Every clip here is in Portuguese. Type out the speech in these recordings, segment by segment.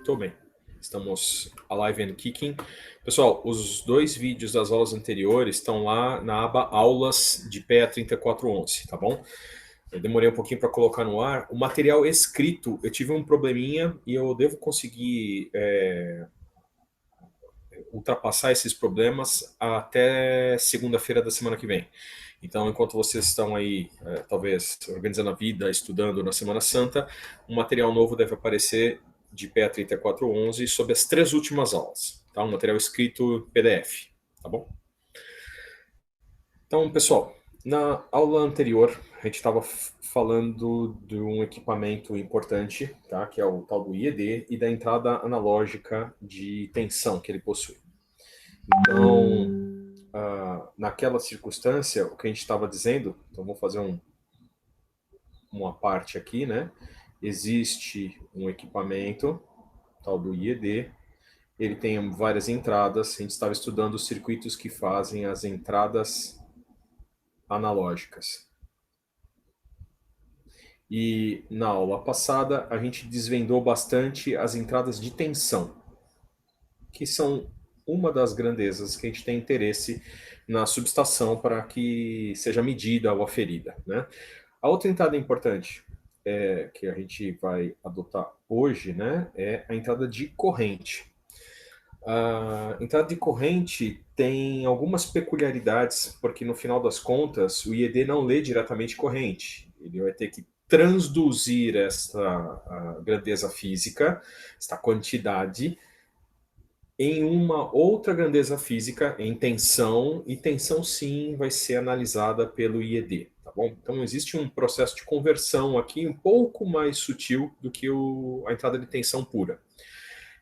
Tô bem. Estamos alive and kicking. Pessoal, os dois vídeos das aulas anteriores estão lá na aba Aulas de PEA 3411, tá bom? Eu demorei um pouquinho para colocar no ar. O material escrito, eu tive um probleminha e eu devo conseguir ultrapassar esses problemas até segunda-feira da semana que vem. Então, enquanto vocês estão aí, talvez, organizando a vida, estudando na Semana Santa, um material novo deve aparecer de PEA 3411 sobre as três últimas aulas. Tá? Um material escrito PDF, tá bom? Então, pessoal, na aula anterior, a gente estava falando de um equipamento importante, tá? Que é o tal do IED, e da entrada analógica de tensão que ele possui. Então, naquela circunstância, o que a gente estava dizendo, então vou fazer uma parte aqui, né? Existe um equipamento, tal do IED, ele tem várias entradas, a gente estava estudando os circuitos que fazem as entradas analógicas. E na aula passada a gente desvendou bastante as entradas de tensão, que são uma das grandezas que a gente tem interesse na subestação para que seja medida ou aferida, né? A outra entrada importante que a gente vai adotar hoje, né, é a entrada de corrente. A entrada de corrente tem algumas peculiaridades, porque no final das contas o IED não lê diretamente corrente. Ele vai ter que transduzir esta grandeza física, esta quantidade, em uma outra grandeza física, em tensão, e tensão sim vai ser analisada pelo IED, tá bom? Então existe um processo de conversão aqui um pouco mais sutil do que a entrada de tensão pura.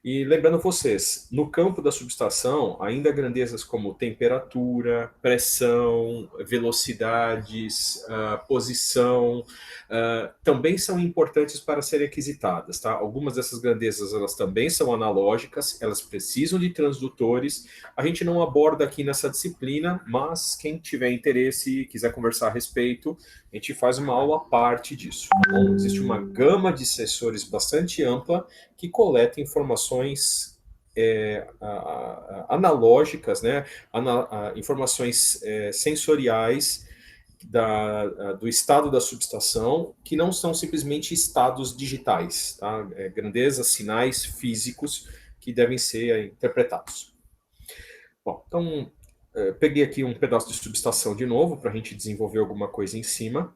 E lembrando vocês, no campo da subestação, ainda grandezas como temperatura, pressão, velocidades, posição, também são importantes para serem requisitadas. Tá? Algumas dessas grandezas elas também são analógicas, elas precisam de transdutores. A gente não aborda aqui nessa disciplina, mas quem tiver interesse e quiser conversar a respeito, a gente faz uma aula à parte disso. Tá bom? Existe uma gama de sensores bastante ampla que coleta informações analógicas, né? Informações sensoriais do estado da subestação, que não são simplesmente estados digitais, tá? Grandezas, sinais físicos que devem ser interpretados. Bom, então, peguei aqui um pedaço de subestação de novo, para a gente desenvolver alguma coisa em cima.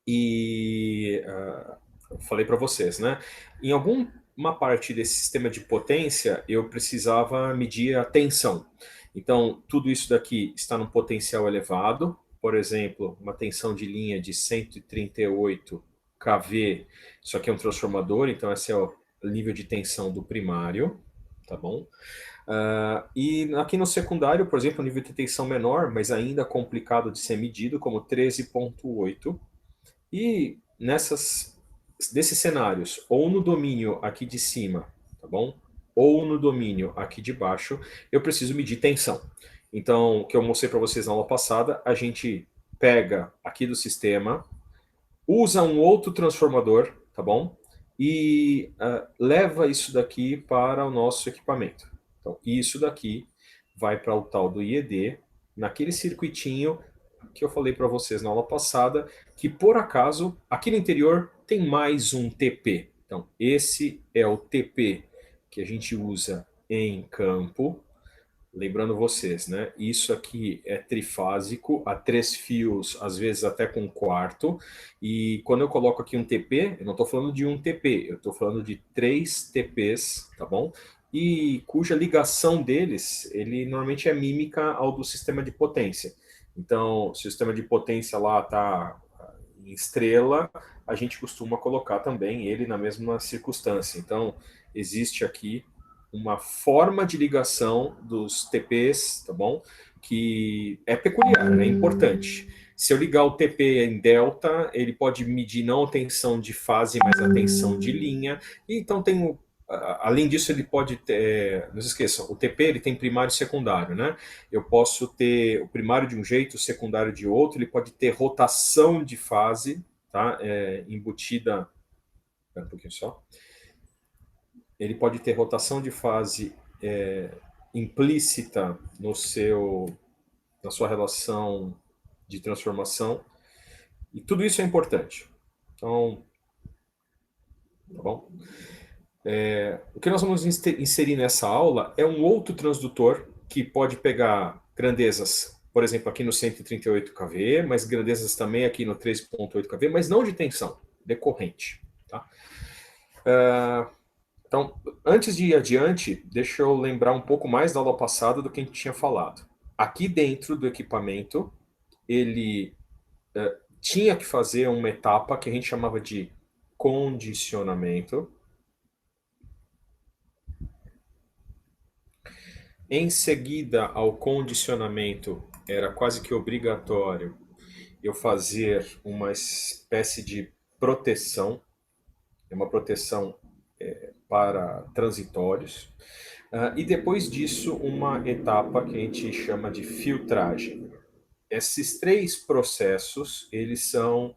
E falei para vocês, né? Em alguma parte desse sistema de potência, eu precisava medir a tensão. Então, tudo isso daqui está num potencial elevado. Por exemplo, uma tensão de linha de 138 kV. Isso aqui é um transformador, então esse é o nível de tensão do primário, tá bom? E aqui no secundário, por exemplo, o nível de tensão menor, mas ainda complicado de ser medido, como 13,8. E desses cenários, ou no domínio aqui de cima, tá bom? Ou no domínio aqui de baixo, eu preciso medir tensão. Então, o que eu mostrei para vocês na aula passada, a gente pega aqui do sistema, usa um outro transformador, tá bom? E leva isso daqui para o nosso equipamento. Então, isso daqui vai para o tal do IED, naquele circuitinho que eu falei para vocês na aula passada, que por acaso, aqui no interior tem mais um TP. Então, esse é o TP que a gente usa em campo. Lembrando vocês, né? Isso aqui é trifásico, a 3 fios, às vezes até com quarto. E quando eu coloco aqui um TP, eu não estou falando de um TP, eu estou falando de 3 TPs, tá bom? E cuja ligação deles, ele normalmente é mímica ao do sistema de potência. Então, se o sistema de potência lá está em estrela, a gente costuma colocar também ele na mesma circunstância. Então, existe aqui uma forma de ligação dos TPs, tá bom? Que é peculiar, é importante. Se eu ligar o TP em delta, ele pode medir não a tensão de fase, mas a tensão de linha. E então tem além disso, ele pode ter, não se esqueçam, o TP ele tem primário e secundário, né? Eu posso ter o primário de um jeito, o secundário de outro, ele pode ter rotação de fase, tá? Embutida, um pouquinho só, ele pode ter rotação de fase implícita na sua relação de transformação, e tudo isso é importante. Então, tá bom? O que nós vamos inserir nessa aula é um outro transdutor que pode pegar grandezas, por exemplo, aqui no 138 kV, mas grandezas também aqui no 3.8 kV, mas não de tensão, decorrente. Tá? Então, antes de ir adiante, deixa eu lembrar um pouco mais da aula passada do que a gente tinha falado. Aqui dentro do equipamento, ele tinha que fazer uma etapa que a gente chamava de condicionamento. Em seguida ao condicionamento, era quase que obrigatório eu fazer uma espécie de proteção, uma proteção para transitórios. E depois disso, uma etapa que a gente chama de filtragem. Esses três processos, eles são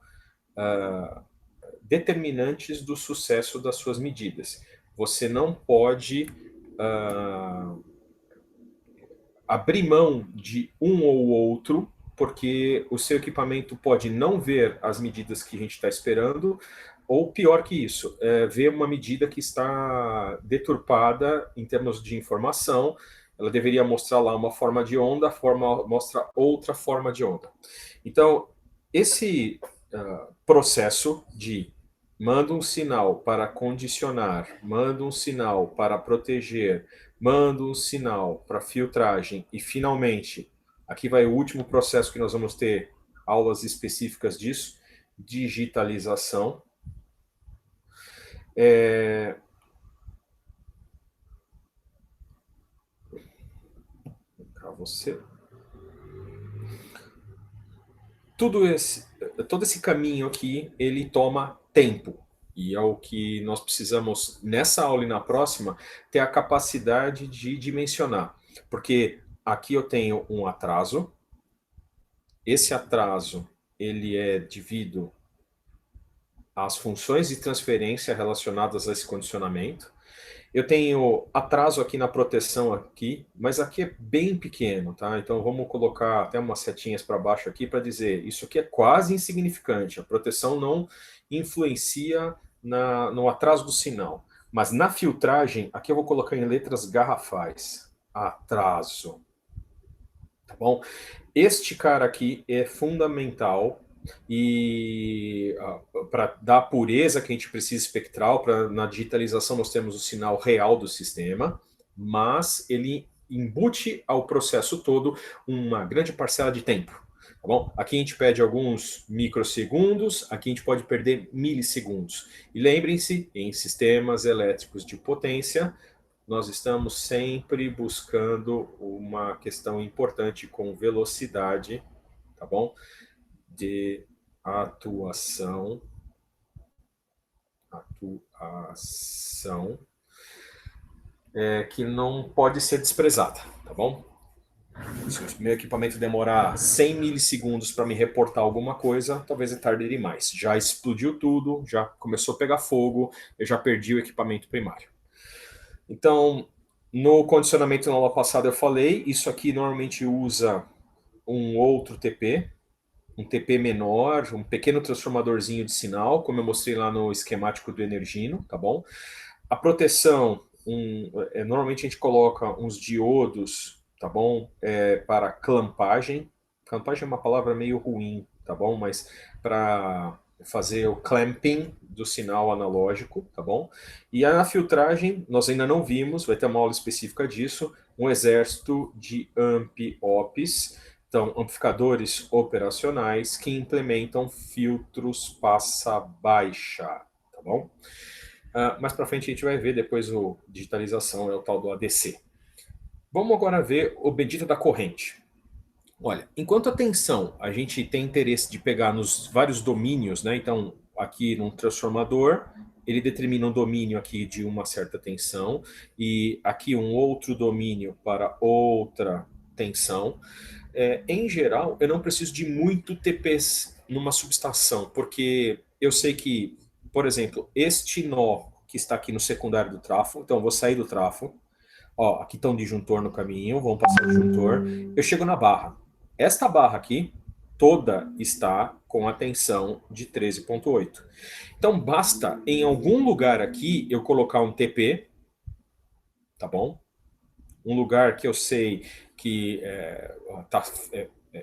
determinantes do sucesso das suas medidas. Você não pode abrir mão de um ou outro, porque o seu equipamento pode não ver as medidas que a gente está esperando, ou pior que isso, ver uma medida que está deturpada em termos de informação. Ela deveria mostrar lá uma forma de onda, a forma mostra outra forma de onda. Então, esse processo de manda um sinal para condicionar, manda um sinal para proteger, manda um sinal para filtragem e, finalmente, aqui vai o último processo que nós vamos ter aulas específicas disso, digitalização. Para você. Todo esse caminho aqui, ele toma tempo. E é o que nós precisamos, nessa aula e na próxima, ter a capacidade de dimensionar. Porque aqui eu tenho um atraso. Esse atraso, ele é devido às funções de transferência relacionadas a esse condicionamento. Eu tenho atraso aqui na proteção aqui, mas aqui é bem pequeno, tá? Então vamos colocar até umas setinhas para baixo aqui para dizer, isso aqui é quase insignificante, a proteção não influencia no atraso do sinal. Mas na filtragem, aqui eu vou colocar em letras garrafais, atraso, tá bom? Este cara aqui é fundamental e para dar a pureza que a gente precisa espectral, na digitalização nós temos o sinal real do sistema, mas ele embute ao processo todo uma grande parcela de tempo. Tá bom? Aqui a gente perde alguns microsegundos, aqui a gente pode perder milissegundos. E lembrem-se, em sistemas elétricos de potência, nós estamos sempre buscando uma questão importante com velocidade, tá bom? De atuação, que não pode ser desprezada, tá bom? Se o meu equipamento demorar 100 milissegundos para me reportar alguma coisa, talvez é tarde demais. Já explodiu tudo, já começou a pegar fogo, eu já perdi o equipamento primário. Então, no condicionamento na aula passada eu falei, isso aqui normalmente usa um outro TP, um TP menor, um pequeno transformadorzinho de sinal, como eu mostrei lá no esquemático do Energino, tá bom? A proteção, normalmente a gente coloca uns diodos, tá bom? Para clampagem. Clampagem é uma palavra meio ruim, tá bom? Mas para fazer o clamping do sinal analógico, tá bom? E na filtragem, nós ainda não vimos, vai ter uma aula específica disso, um exército de amp-ops, então, amplificadores operacionais que implementam filtros passa-baixa, tá bom? Mais para frente a gente vai ver depois o digitalização, é o tal do ADC. Vamos agora ver o bendito da corrente. Olha, enquanto a tensão a gente tem interesse de pegar nos vários domínios, né? Então, aqui num transformador, ele determina um domínio aqui de uma certa tensão e aqui um outro domínio para outra tensão. Em geral, eu não preciso de muito TPs numa subestação, porque eu sei que, por exemplo, este nó que está aqui no secundário do trafo. Então, eu vou sair do trafo. Ó, aqui está um disjuntor no caminho, vamos passar o disjuntor. Eu chego na barra. Esta barra aqui, toda está com a tensão de 13,8. Então, basta em algum lugar aqui eu colocar um TP, tá bom? Um lugar que eu sei que está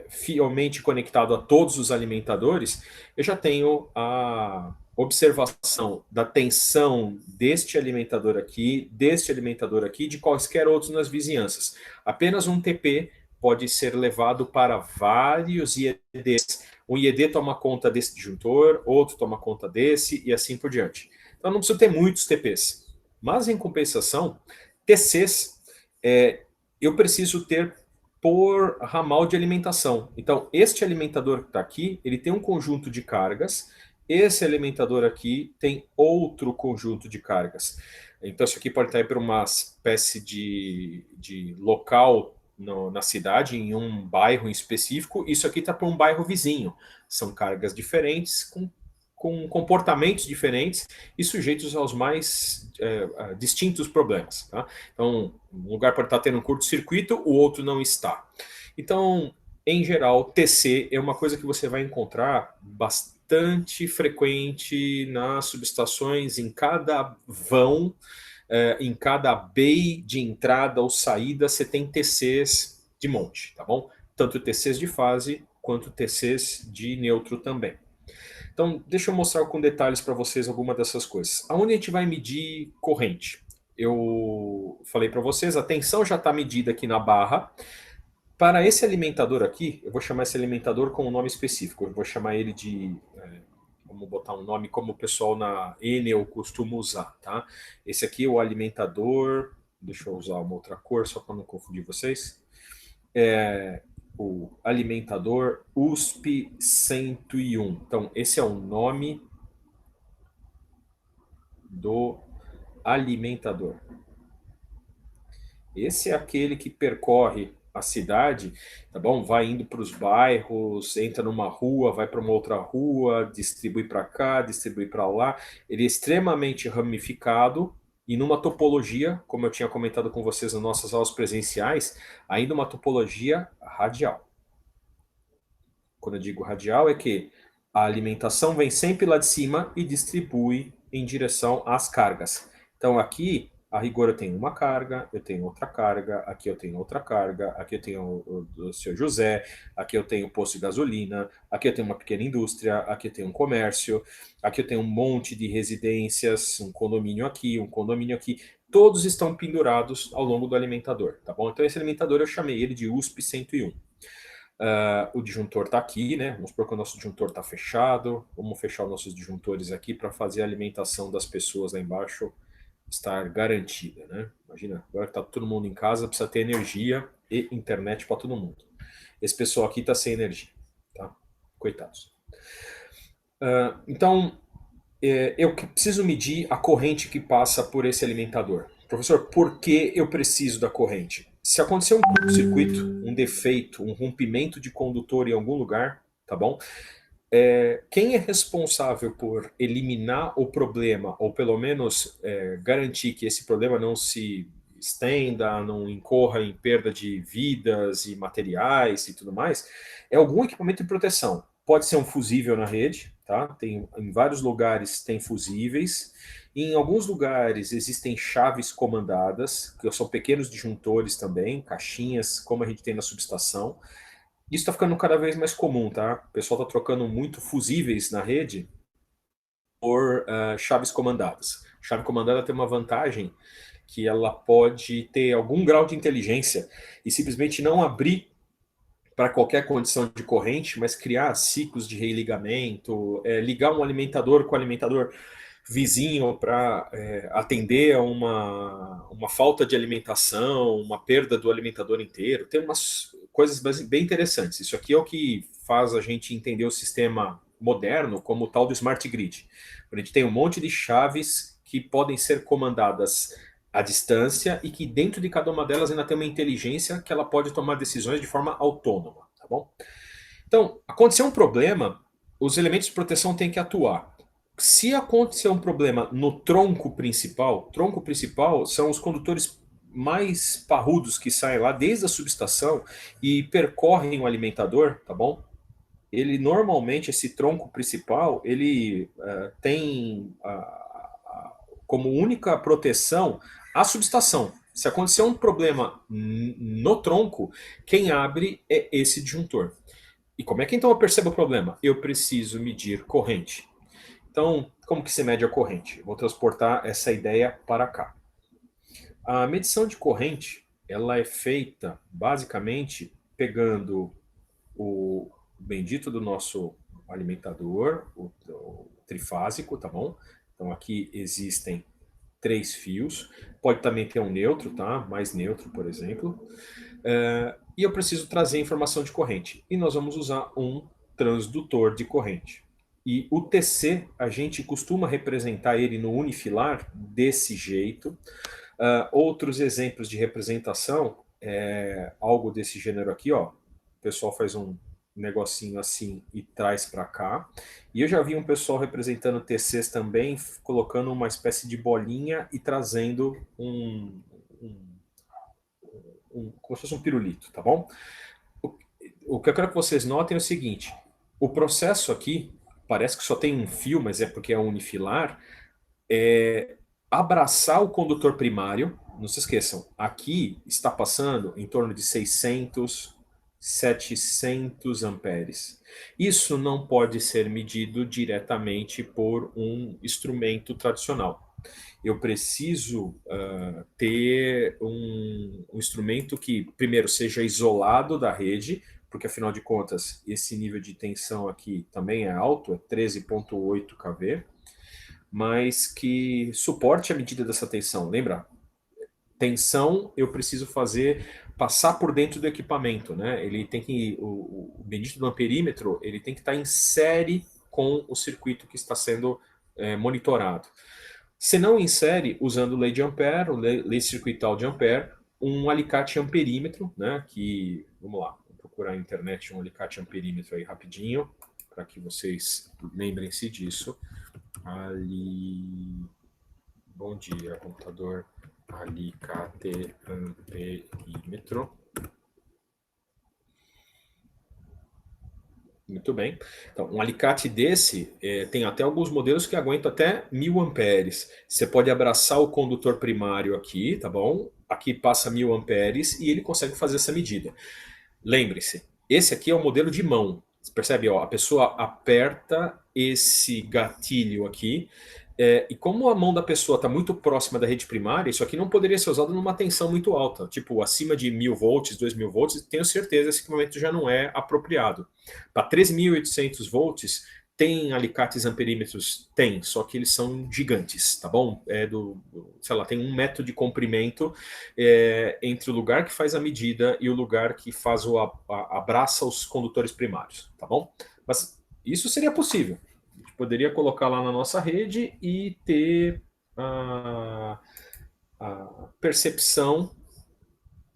fielmente conectado a todos os alimentadores, eu já tenho a observação da tensão deste alimentador aqui, de quaisquer outros nas vizinhanças. Apenas um TP pode ser levado para vários IEDs. Um IED toma conta desse disjuntor, outro toma conta desse e assim por diante. Então não preciso ter muitos TPs. Mas em compensação, TCs eu preciso ter por ramal de alimentação. Então, este alimentador que está aqui, ele tem um conjunto de cargas. Esse alimentador aqui tem outro conjunto de cargas. Então, isso aqui pode estar aí para uma espécie de local na cidade, em um bairro em específico. Isso aqui está para um bairro vizinho. São cargas diferentes, com comportamentos diferentes e sujeitos aos mais distintos problemas. Tá? Então, um lugar pode estar tendo um curto-circuito, o outro não está. Então, em geral, TC é uma coisa que você vai encontrar bastante frequente nas subestações, em cada vão, em cada bay de entrada ou saída, você tem TCs de monte, tá bom? Tanto TCs de fase quanto TCs de neutro também. Então, deixa eu mostrar com detalhes para vocês alguma dessas coisas. Aonde a gente vai medir corrente? Eu falei para vocês, a tensão já está medida aqui na barra. Para esse alimentador aqui, eu vou chamar esse alimentador com um nome específico. Eu vou chamar ele de... vamos botar um nome como o pessoal na Enel costuma usar, tá? Esse aqui é o alimentador... Deixa eu usar uma outra cor, só para não confundir vocês. O alimentador USP 101. Então, esse é o nome do alimentador. Esse é aquele que percorre a cidade, tá bom? Vai indo para os bairros, entra numa rua, vai para uma outra rua, distribui para cá, distribui para lá. Ele é extremamente ramificado e numa topologia, como eu tinha comentado com vocês nas nossas aulas presenciais, ainda uma topologia radial. Quando eu digo radial, é que a alimentação vem sempre lá de cima e distribui em direção às cargas. Então aqui, a rigor, eu tenho uma carga, eu tenho outra carga, aqui eu tenho outra carga, aqui eu tenho o seu José, aqui eu tenho um posto de gasolina, aqui eu tenho uma pequena indústria, aqui eu tenho um comércio, aqui eu tenho um monte de residências, um condomínio aqui, um condomínio aqui. Todos estão pendurados ao longo do alimentador, tá bom? Então esse alimentador eu chamei ele de USP 101. O disjuntor está aqui, né? Vamos supor que o nosso disjuntor está fechado. Vamos fechar os nossos disjuntores aqui para fazer a alimentação das pessoas lá embaixo estar garantida, né? Imagina, agora que está todo mundo em casa, precisa ter energia e internet para todo mundo. Esse pessoal aqui está sem energia, tá? Coitados. Então, eu preciso medir a corrente que passa por esse alimentador. Professor, por que eu preciso da corrente? Se acontecer um curto-circuito, um defeito, um rompimento de condutor em algum lugar, tá bom? Quem é responsável por eliminar o problema, ou pelo menos garantir que esse problema não se estenda, não incorra em perda de vidas e materiais e tudo mais, é algum equipamento de proteção. Pode ser um fusível na rede, tá? Em vários lugares tem fusíveis. Em alguns lugares existem chaves comandadas, que são pequenos disjuntores também, caixinhas, como a gente tem na subestação. Isso está ficando cada vez mais comum, tá? O pessoal está trocando muito fusíveis na rede por chaves comandadas. Chave comandada tem uma vantagem que ela pode ter algum grau de inteligência e simplesmente não abrir para qualquer condição de corrente, mas criar ciclos de religamento, ligar um alimentador com o alimentador vizinho para atender a uma falta de alimentação, uma perda do alimentador inteiro. Tem umas coisas bem interessantes. Isso aqui é o que faz a gente entender o sistema moderno como o tal do Smart Grid. A gente tem um monte de chaves que podem ser comandadas à distância e que dentro de cada uma delas ainda tem uma inteligência que ela pode tomar decisões de forma autônoma, tá bom? Então, aconteceu um problema, os elementos de proteção têm que atuar. Se acontecer um problema no tronco principal são os condutores mais parrudos que saem lá desde a subestação e percorrem o alimentador, tá bom? Ele normalmente, esse tronco principal, ele tem como única proteção a subestação. Se acontecer um problema no tronco, quem abre é esse disjuntor. E como é que então eu percebo o problema? Eu preciso medir corrente. Então, como que se mede a corrente? Vou transportar essa ideia para cá. A medição de corrente, ela é feita basicamente pegando o bendito do nosso alimentador, o trifásico, tá bom? Então aqui existem 3 fios, pode também ter um neutro, tá? Mais neutro, por exemplo. E eu preciso trazer informação de corrente. E nós vamos usar um transdutor de corrente. E o TC, a gente costuma representar ele no unifilar desse jeito. Outros exemplos de representação, algo desse gênero aqui, ó. O pessoal faz um negocinho assim e traz para cá. E eu já vi um pessoal representando TCs também, colocando uma espécie de bolinha e trazendo como se fosse um pirulito, tá bom? O que eu quero que vocês notem é o seguinte: o processo aqui, parece que só tem um fio, mas é porque é unifilar, é abraçar o condutor primário. Não se esqueçam, aqui está passando em torno de 600, 700 amperes. Isso não pode ser medido diretamente por um instrumento tradicional. Eu preciso ter um instrumento que, primeiro, seja isolado da rede, porque, afinal de contas, esse nível de tensão aqui também é alto, é 13,8 kV, mas que suporte a medida dessa tensão. Lembra? Tensão eu preciso fazer passar por dentro do equipamento, né? Ele tem que o bendito do amperímetro, ele tem que estar em série com o circuito que está sendo monitorado. Se não em série, usando lei de Ampère, lei circuital de Ampère, um alicate amperímetro, né? Que vamos lá, vou procurar na internet um alicate amperímetro aí rapidinho para que vocês lembrem-se disso. Bom dia, computador. Alicate amperímetro. Muito bem. Então, um alicate desse tem até alguns modelos que aguentam até 1000 amperes. Você pode abraçar o condutor primário aqui, tá bom? Aqui passa 1000 amperes e ele consegue fazer essa medida. Lembre-se, esse aqui é o modelo de mão. Você percebe? Ó, a pessoa aperta esse gatilho aqui. E como a mão da pessoa está muito próxima da rede primária, isso aqui não poderia ser usado numa tensão muito alta. Tipo, acima de 1000 volts, 2000 volts, tenho certeza que esse equipamento já não é apropriado. Para 13.800 volts, tem alicates amperímetros? Tem, só que eles são gigantes, tá bom? Sei lá, tem 1 metro de comprimento entre o lugar que faz a medida e o lugar que faz abraça os condutores primários, tá bom? Mas isso seria possível. A gente poderia colocar lá na nossa rede e ter a percepção,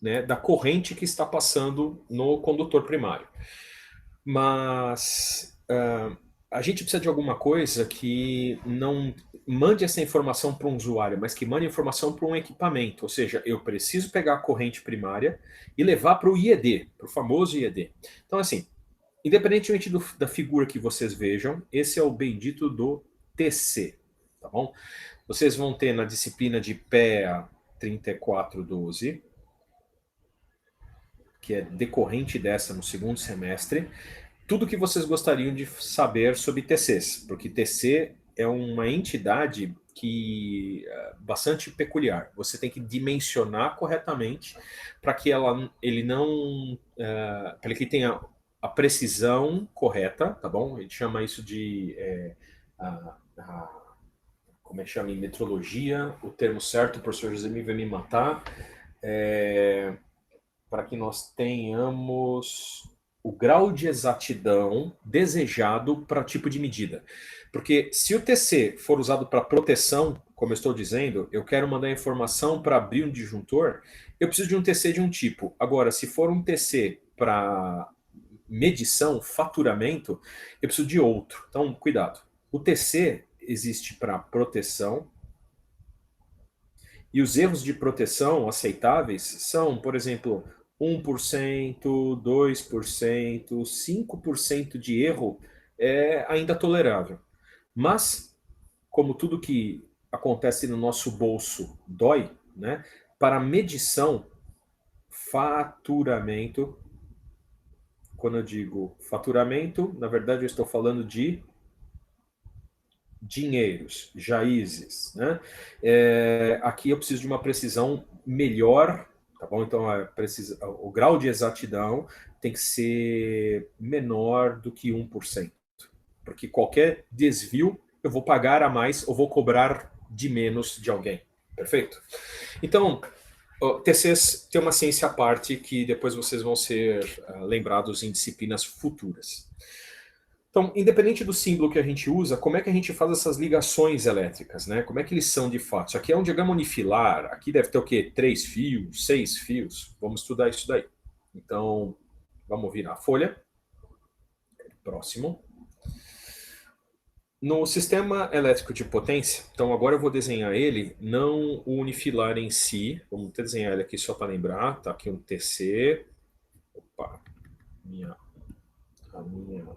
né, da corrente que está passando no condutor primário. Mas a gente precisa de alguma coisa que não mande essa informação para um usuário, mas que mande informação para um equipamento. Ou seja, eu preciso pegar a corrente primária e levar para o IED, para o famoso IED. Então, assim, independentemente da figura que vocês vejam, esse é o bendito do TC, tá bom? Vocês vão ter na disciplina de PEA 3412, que é decorrente dessa no segundo semestre, tudo que vocês gostariam de saber sobre TCs, porque TC é uma entidade que é bastante peculiar. Você tem que dimensionar corretamente para que ele não, para que tenha a precisão correta, tá bom? A gente chama isso de como é que chama em metrologia? O termo certo, o professor José vai me matar. Para que nós tenhamos o grau de exatidão desejado para tipo de medida. Porque se o TC for usado para proteção, como eu estou dizendo, eu quero mandar informação para abrir um disjuntor, eu preciso de um TC de um tipo. Agora, se for um TC para medição, faturamento, eu preciso de outro. Então, cuidado. O TC, existe para proteção. E os erros de proteção aceitáveis são, por exemplo, 1%, 2%, 5% de erro é ainda tolerável. Mas, como tudo que acontece no nosso bolso dói, né? Para medição, faturamento, quando eu digo faturamento, na verdade eu estou falando de dinheiros, jaízes, né? Aqui eu preciso de uma precisão melhor, tá bom? Então o grau de exatidão tem que ser menor do que 1%, porque qualquer desvio eu vou pagar a mais ou vou cobrar de menos de alguém, perfeito? Então, TCs tem uma ciência à parte que depois vocês vão ser lembrados em disciplinas futuras. Então, independente do símbolo que a gente usa, como é que a gente faz essas ligações elétricas, né? Como é que eles são de fato? Isso aqui é um diagrama unifilar, aqui deve ter o quê? 3 fios, 6 fios. Vamos estudar isso daí. Então, vamos virar a folha. Próximo. No sistema elétrico de potência, então agora eu vou desenhar ele, não o unifilar em si. Vamos desenhar ele aqui só para lembrar. Tá aqui um TC. Opa, a minha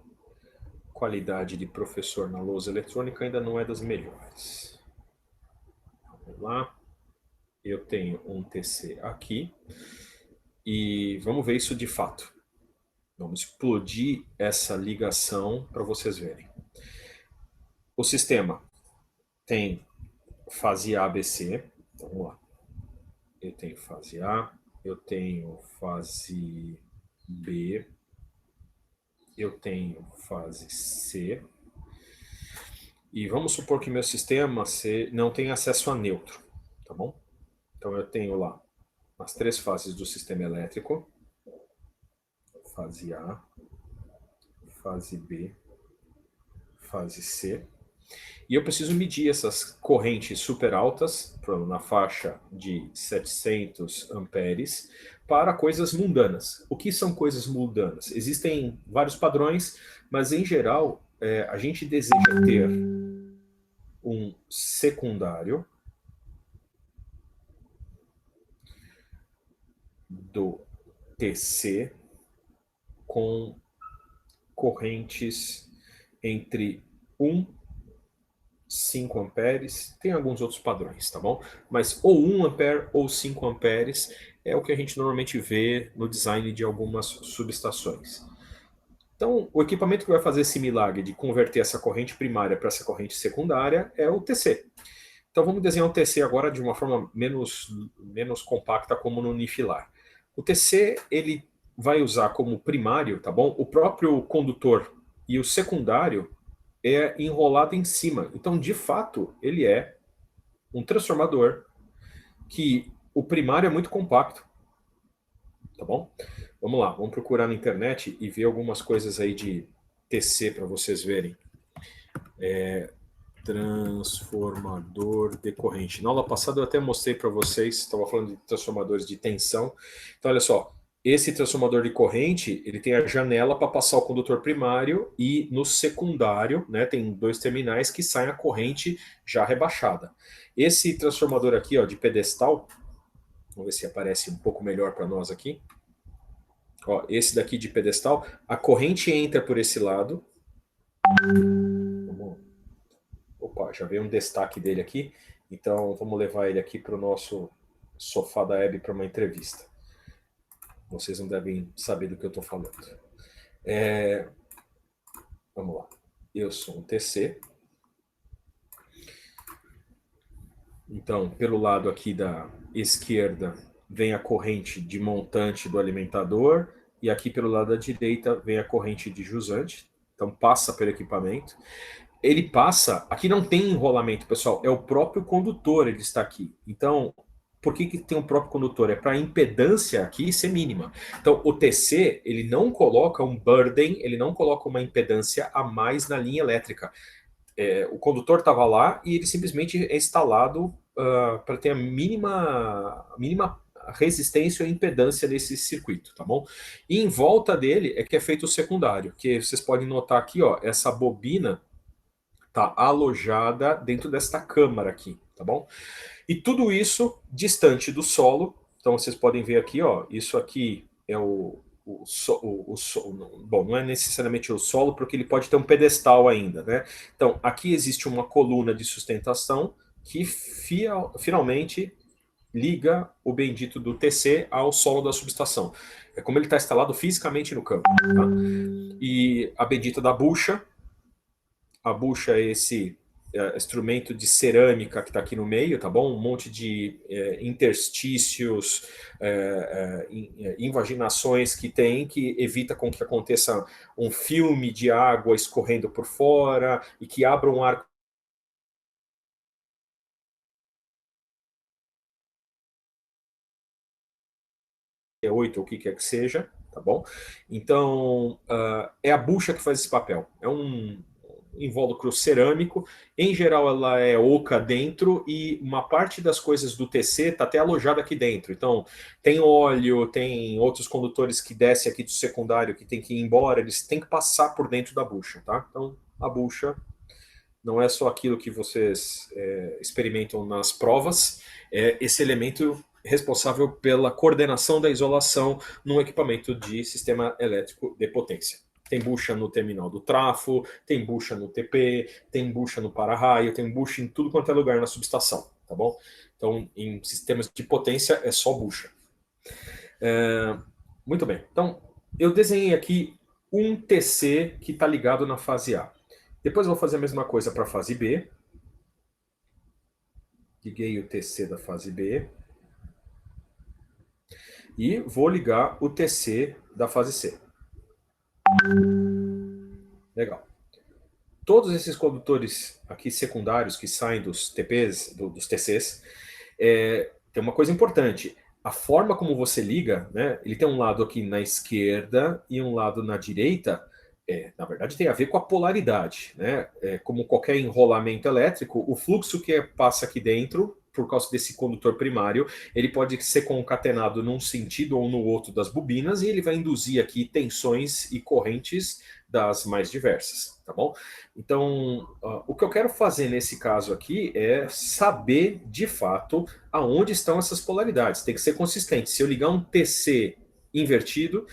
qualidade de professor na lousa eletrônica ainda não é das melhores. Vamos lá. Eu tenho um TC aqui. E vamos ver isso de fato. Vamos explodir essa ligação para vocês verem. O sistema tem fase A, B, C. Vamos lá. Eu tenho fase A, eu tenho fase B, eu tenho fase C. E vamos supor que meu sistema C não tem acesso a neutro, tá bom? Então eu tenho lá as 3 fases do sistema elétrico. Fase A, fase B, fase C. E eu preciso medir essas correntes super altas, na faixa de 700 amperes, para coisas mundanas. O que são coisas mundanas? Existem vários padrões, mas em geral a gente deseja ter um secundário do TC com correntes entre 1 5 amperes, tem alguns outros padrões, tá bom? Mas ou 1 ampere ou 5 amperes é o que a gente normalmente vê no design de algumas subestações. Então, o equipamento que vai fazer esse milagre de converter essa corrente primária para essa corrente secundária é o TC. Então, vamos desenhar um TC agora de uma forma menos compacta, como no unifilar. O TC, ele vai usar como primário, tá bom? O próprio condutor, e o secundário é enrolado em cima. Então, de fato, ele é um transformador que o primário é muito compacto. Tá bom? Vamos lá, vamos procurar na internet e ver algumas coisas aí de TC para vocês verem. Transformador de corrente. Na aula passada eu até mostrei para vocês, estava falando de transformadores de tensão. Então, olha só, esse transformador de corrente, ele tem a janela para passar o condutor primário e no secundário, né, tem 2 terminais que saem a corrente já rebaixada. Esse transformador aqui, ó, de pedestal, vamos ver se aparece um pouco melhor para nós aqui. Ó, esse daqui de pedestal, a corrente entra por esse lado. Opa, já veio um destaque dele aqui. Então, vamos levar ele aqui para o nosso sofá da Hebe para uma entrevista. Vocês não devem saber do que eu estou falando. Vamos lá. Eu sou um TC. Então, pelo lado aqui da esquerda, vem a corrente de montante do alimentador. E aqui pelo lado da direita, vem a corrente de jusante. Então, passa pelo equipamento. Ele passa... Aqui não tem enrolamento, pessoal. É o próprio condutor, ele está aqui. Então... Por que tem um próprio condutor? É para a impedância aqui ser mínima. Então, o TC, ele não coloca um burden, ele não coloca uma impedância a mais na linha elétrica. O condutor estava lá e ele simplesmente é instalado para ter a mínima resistência ou impedância nesse circuito, tá bom? E em volta dele é que é feito o secundário, que vocês podem notar aqui, ó, essa bobina está alojada dentro desta câmara aqui, tá bom? E tudo isso distante do solo. Então vocês podem ver aqui, ó, isso aqui é bom, não é necessariamente o solo, porque ele pode ter um pedestal ainda, né? Então aqui existe uma coluna de sustentação que finalmente liga o bendito do TC ao solo da subestação. É como ele está instalado fisicamente no campo. Tá? E a bendita da bucha. A bucha é esse instrumento de cerâmica que está aqui no meio, tá bom? Um monte de interstícios, invaginações que tem, que evita com que aconteça um filme de água escorrendo por fora e que abra um arco 8 ou o que quer que seja, tá bom? Então, é a bucha que faz esse papel. É um invólucro cerâmico. Em geral, ela é oca dentro e uma parte das coisas do TC está até alojada aqui dentro. Então, tem óleo, tem outros condutores que descem aqui do secundário que tem que ir embora, eles têm que passar por dentro da bucha, tá? Então, a bucha não é só aquilo que vocês experimentam nas provas, é esse elemento responsável pela coordenação da isolação num equipamento de sistema elétrico de potência. Tem bucha no terminal do trafo, tem bucha no TP, tem bucha no para-raio, tem bucha em tudo quanto é lugar na subestação, tá bom? Então, em sistemas de potência, é só bucha. Muito bem. Então, eu desenhei aqui um TC que está ligado na fase A. Depois eu vou fazer a mesma coisa para a fase B. Liguei o TC da fase B. E vou ligar o TC da fase C. Legal. Todos esses condutores aqui secundários que saem dos TPs, dos TCs, tem uma coisa importante. A forma como você liga, né, ele tem um lado aqui na esquerda e um lado na direita, na verdade tem a ver com a polaridade. Né? Como qualquer enrolamento elétrico, o fluxo que passa aqui dentro, por causa desse condutor primário, ele pode ser concatenado num sentido ou no outro das bobinas e ele vai induzir aqui tensões e correntes das mais diversas, tá bom? Então, o que eu quero fazer nesse caso aqui é saber, de fato, aonde estão essas polaridades. Tem que ser consistente. Se eu ligar um TC invertido,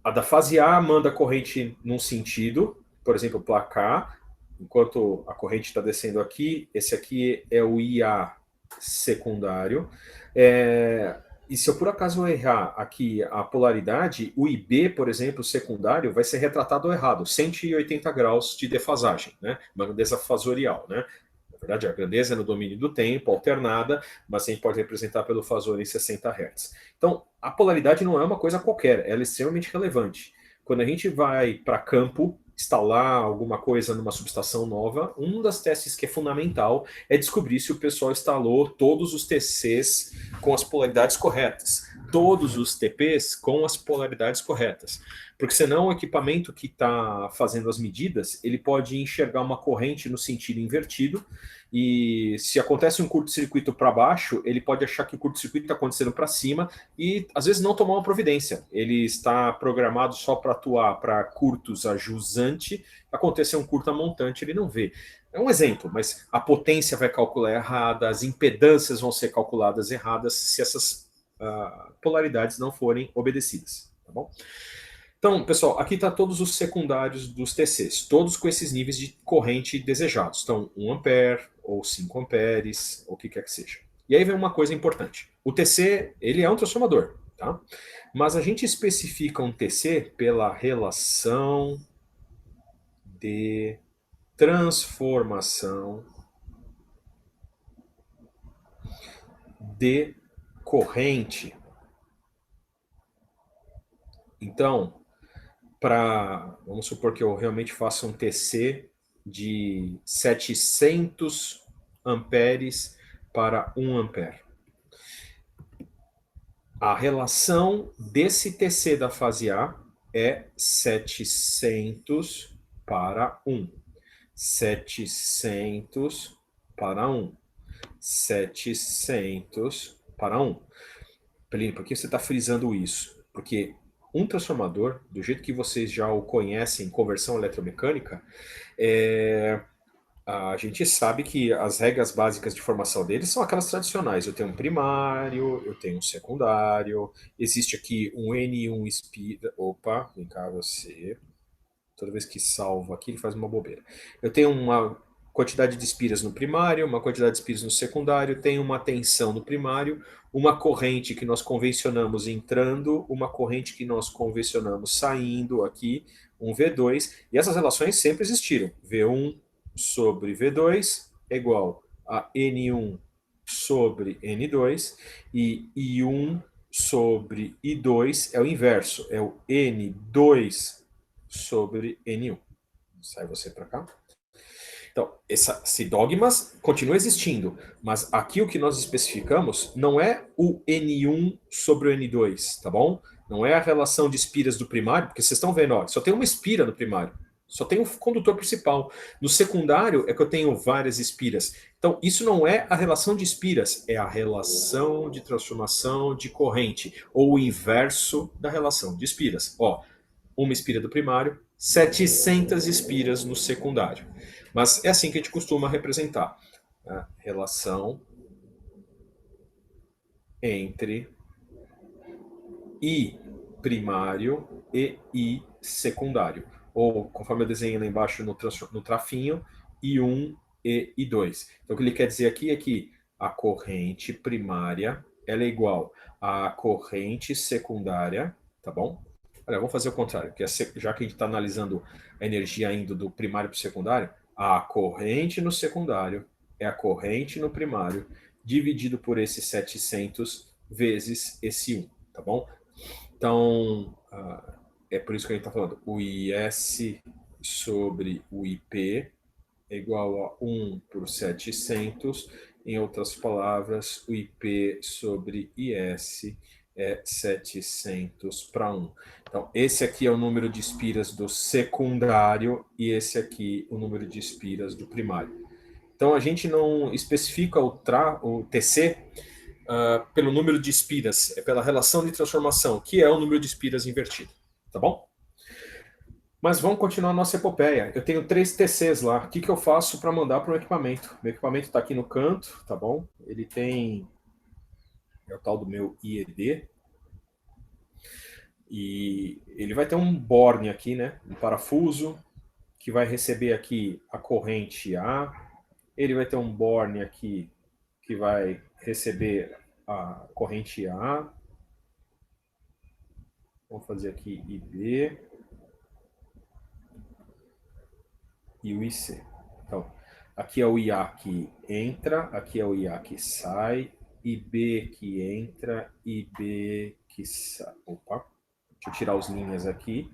a da fase A manda a corrente num sentido, por exemplo, placar, enquanto a corrente está descendo aqui, esse aqui é o IA secundário. E se eu por acaso errar aqui a polaridade, o IB, por exemplo, secundário, vai ser retratado errado, 180 graus de defasagem, né? Uma grandeza fasorial, né? Na verdade, a grandeza é no domínio do tempo, alternada, mas a gente pode representar pelo fasor em 60 Hz. Então, a polaridade não é uma coisa qualquer, ela é extremamente relevante. Quando a gente vai para campo, instalar alguma coisa numa subestação nova, um dos testes que é fundamental é descobrir se o pessoal instalou todos os TCs com as polaridades corretas, todos os TPs com as polaridades corretas. Porque senão o equipamento que está fazendo as medidas, ele pode enxergar uma corrente no sentido invertido e se acontece um curto-circuito para baixo, ele pode achar que o curto-circuito está acontecendo para cima e às vezes não tomar uma providência. Ele está programado só para atuar para curtos a jusante, acontecer um curto a montante, ele não vê. É um exemplo, mas a potência vai calcular errada, as impedâncias vão ser calculadas erradas se essas polaridades não forem obedecidas, tá bom? Então, pessoal, aqui está todos os secundários dos TCs, todos com esses níveis de corrente desejados. Então, 1 ampere ou 5 amperes, ou o que quer que seja. E aí vem uma coisa importante. O TC, ele é um transformador, tá? Mas a gente especifica um TC pela relação de transformação de corrente. Então, vamos supor que eu realmente faça um TC de 700 amperes para 1 ampere. A relação desse TC da fase A é 700 para 1. 700 para 1. 700 para 1. Pelini, por que você está frisando isso? Porque um transformador, do jeito que vocês já o conhecem, conversão eletromecânica, A gente sabe que as regras básicas de formação deles são aquelas tradicionais. Eu tenho um primário, eu tenho um secundário, existe aqui um N1 espira. Opa, vem cá você. Toda vez que salvo aqui, ele faz uma bobeira. Eu tenho uma quantidade de espiras no primário, uma quantidade de espiras no secundário, tenho uma tensão no primário, uma corrente que nós convencionamos entrando, uma corrente que nós convencionamos saindo aqui, um V2, e essas relações sempre existiram. V1 sobre V2 é igual a N1 sobre N2, e I1 sobre I2 é o inverso, é o N2 sobre N1. Sai você para cá. Então, esse dogmas continua existindo, mas aqui o que nós especificamos não é o N1 sobre o N2, tá bom? Não é a relação de espiras do primário, porque vocês estão vendo, ó, só tem uma espira no primário, só tem um condutor principal. No secundário é que eu tenho várias espiras. Então, isso não é a relação de espiras, é a relação de transformação de corrente, ou o inverso da relação de espiras. Ó, uma espira do primário, 700 espiras no secundário. Mas é assim que a gente costuma representar a relação entre I primário e I secundário. Ou, conforme eu desenhei lá embaixo no trafinho, I1 e I2. Então, o que ele quer dizer aqui é que a corrente primária ela é igual à corrente secundária, tá bom? Olha, vamos fazer o contrário, que já que a gente está analisando a energia indo do primário para o secundário, a corrente no secundário é a corrente no primário dividido por esses 700 vezes esse 1, tá bom? Então, é por isso que a gente está falando. O IS sobre o IP é igual a 1 por 700. Em outras palavras, o IP sobre IS é 700 para 1. Então, esse aqui é o número de espiras do secundário e esse aqui o número de espiras do primário. Então, a gente não especifica o TC pelo número de espiras, é pela relação de transformação, que é o número de espiras invertido. Tá bom? Mas vamos continuar a nossa epopeia. Eu tenho 3 TCs lá. O que eu faço para mandar para o equipamento? Meu equipamento está aqui no canto, tá bom? Ele tem. É o tal do meu IED. E ele vai ter um borne aqui, né? Um parafuso, que vai receber aqui a corrente A. Ele vai ter um borne aqui que vai receber a corrente A. Vamos fazer aqui IB e o IC. Então, aqui é o IA que entra, aqui é o IA que sai, IB que entra, IB que sai. Opa, deixa eu tirar os linhas aqui.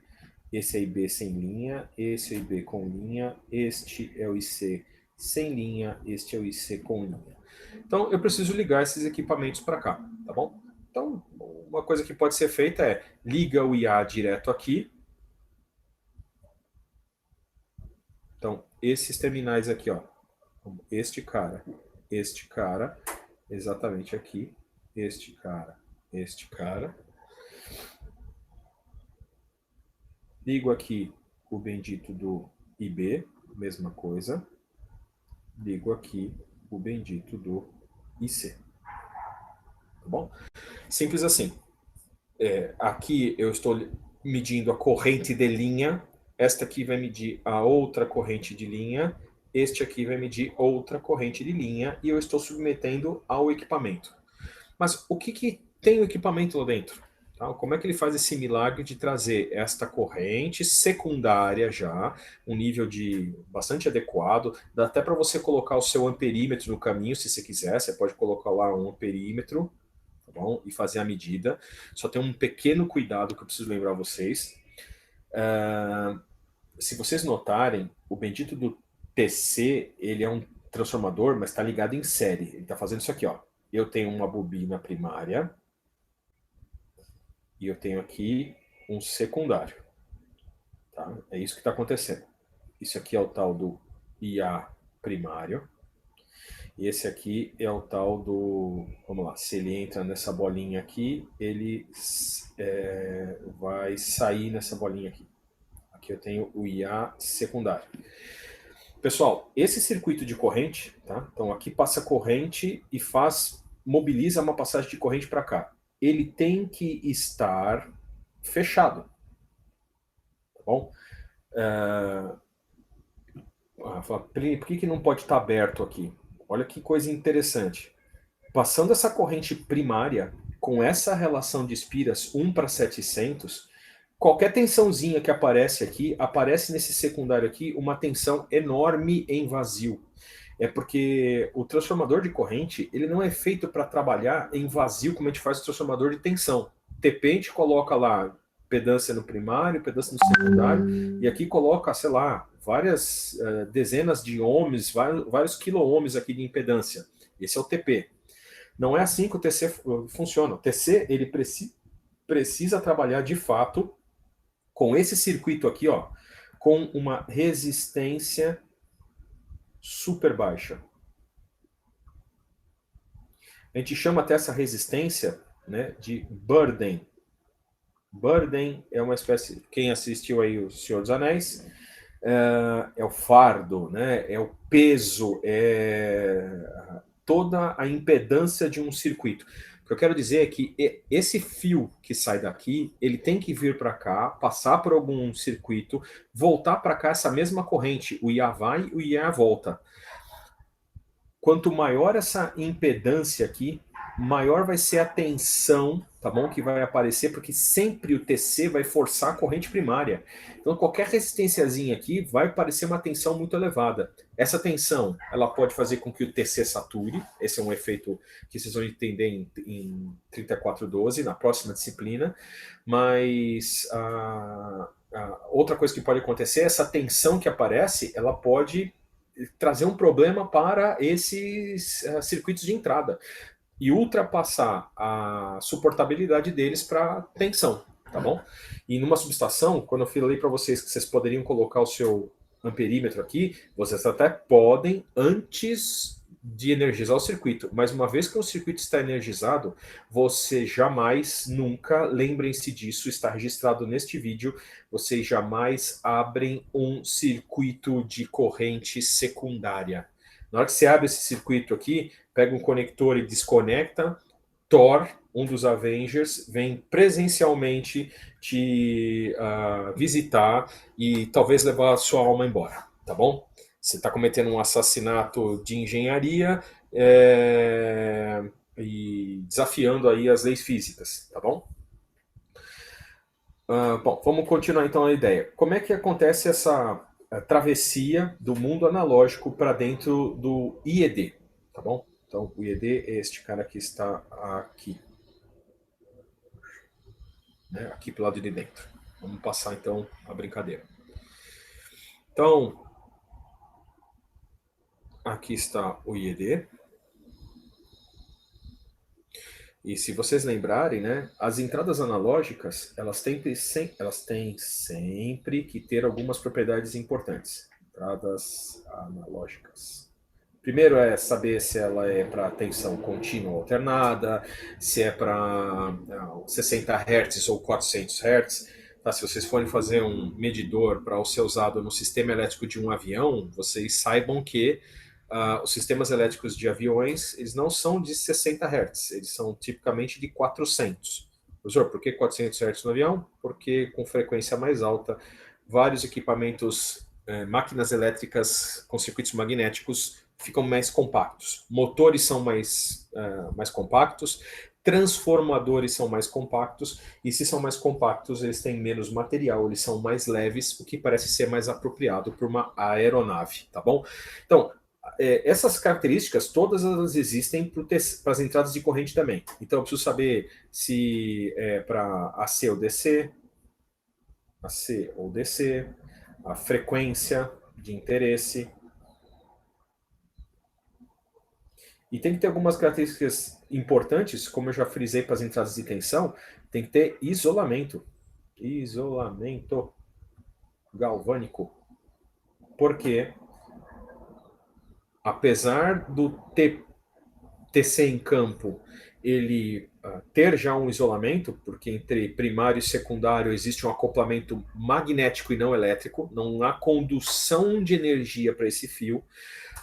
Esse é IB sem linha, esse é o IB com linha, este é o IC sem linha, este é o IC com linha. Então, eu preciso ligar esses equipamentos para cá, tá bom? Então, uma coisa que pode ser feita é liga o IA direto aqui. Então, esses terminais aqui, ó, este cara, exatamente aqui, este cara. Ligo aqui o bendito do IB, mesma coisa. Ligo aqui o bendito do IC. Tá bom? Simples assim. Aqui eu estou medindo a corrente de linha, esta aqui vai medir a outra corrente de linha, este aqui vai medir outra corrente de linha e eu estou submetendo ao equipamento. Mas o que tem o equipamento lá dentro? Tá? Como é que ele faz esse milagre de trazer esta corrente secundária já, um nível de bastante adequado, dá até para você colocar o seu amperímetro no caminho, se você quiser, você pode colocar lá um amperímetro, tá bom? E fazer a medida. Só tem um pequeno cuidado que eu preciso lembrar vocês. Se vocês notarem, o bendito do TC, ele é um transformador, mas está ligado em série. Ele está fazendo isso aqui, ó. Eu tenho uma bobina primária e eu tenho aqui um secundário. Tá? É isso que está acontecendo. Isso aqui é o tal do IA primário. E esse aqui é o tal do... Vamos lá, se ele entra nessa bolinha aqui, ele vai sair nessa bolinha aqui. Aqui eu tenho o IA secundário. Pessoal, esse circuito de corrente, tá? Então aqui passa corrente e mobiliza uma passagem de corrente para cá. Ele tem que estar fechado, tá bom? Fala, Plínio, por que não pode estar aberto aqui? Olha que coisa interessante. Passando essa corrente primária, com essa relação de espiras 1:700, qualquer tensãozinha que aparece aqui, aparece nesse secundário aqui uma tensão enorme em vazio. É porque o transformador de corrente, ele não é feito para trabalhar em vazio como a gente faz o transformador de tensão. TP a gente coloca lá pedância no primário, pedância no secundário, e aqui coloca, sei lá, várias dezenas de ohms, vários quilo-ohms aqui de impedância. Esse é o TP. Não é assim que o TC funciona. O TC, ele precisa trabalhar de fato com esse circuito aqui, ó, com uma resistência super baixa. A gente chama até essa resistência, né, de burden. Burden é uma espécie, quem assistiu aí o Senhor dos Anéis, é o fardo, né, é o peso, é toda a impedância de um circuito. O que eu quero dizer é que esse fio que sai daqui, ele tem que vir para cá, passar por algum circuito, voltar para cá essa mesma corrente, o IA vai, o IA volta. Quanto maior essa impedância aqui, maior vai ser a tensão, tá bom? Que vai aparecer, porque sempre o TC vai forçar a corrente primária. Então, qualquer resistênciazinha aqui vai parecer uma tensão muito elevada. Essa tensão, ela pode fazer com que o TC sature. Esse é um efeito que vocês vão entender em 3412, na próxima disciplina. Mas outra coisa que pode acontecer, essa tensão que aparece, ela pode trazer um problema para esses circuitos de entrada e ultrapassar a suportabilidade deles para tensão, tá bom? E numa subestação, quando eu falei para vocês que vocês poderiam colocar o seu amperímetro aqui, vocês até podem antes de energizar o circuito, mas uma vez que o circuito está energizado, você jamais, nunca, lembrem-se disso, está registrado neste vídeo, vocês jamais abrem um circuito de corrente secundária. Na hora que você abre esse circuito aqui, pega um conector e desconecta, Thor, um dos Avengers, vem presencialmente te visitar e talvez levar a sua alma embora, tá bom? Você está cometendo um assassinato de engenharia e desafiando aí as leis físicas, tá bom? Bom, vamos continuar então a ideia. Como é que acontece essa travessia do mundo analógico para dentro do IED, tá bom? Então, o IED é este cara que está aqui, né? Aqui pro lado de dentro. Vamos passar então a brincadeira. Então, aqui está o IED. E se vocês lembrarem, né, as entradas analógicas, elas têm sempre que ter algumas propriedades importantes. Entradas analógicas. Primeiro é saber se ela é para tensão contínua ou alternada, se é para 60 Hz ou 400 Hz. Tá? Se vocês forem fazer um medidor para ser usado no sistema elétrico de um avião, vocês saibam que os sistemas elétricos de aviões, eles não são de 60 Hz, eles são tipicamente de 400. Professor, por que 400 Hz no avião? Porque com frequência mais alta, vários equipamentos, máquinas elétricas com circuitos magnéticos ficam mais compactos. Motores são mais compactos, transformadores são mais compactos, e se são mais compactos, eles têm menos material, eles são mais leves, o que parece ser mais apropriado para uma aeronave, tá bom? Então, essas características, todas elas existem para as entradas de corrente também. Então, eu preciso saber se é para AC ou DC, a frequência de interesse. E tem que ter algumas características importantes, como eu já frisei para as entradas de tensão, tem que ter isolamento. Isolamento galvânico. Porque, apesar do TC em campo, ele ter já um isolamento, porque entre primário e secundário existe um acoplamento magnético e não elétrico, não há condução de energia para esse fio.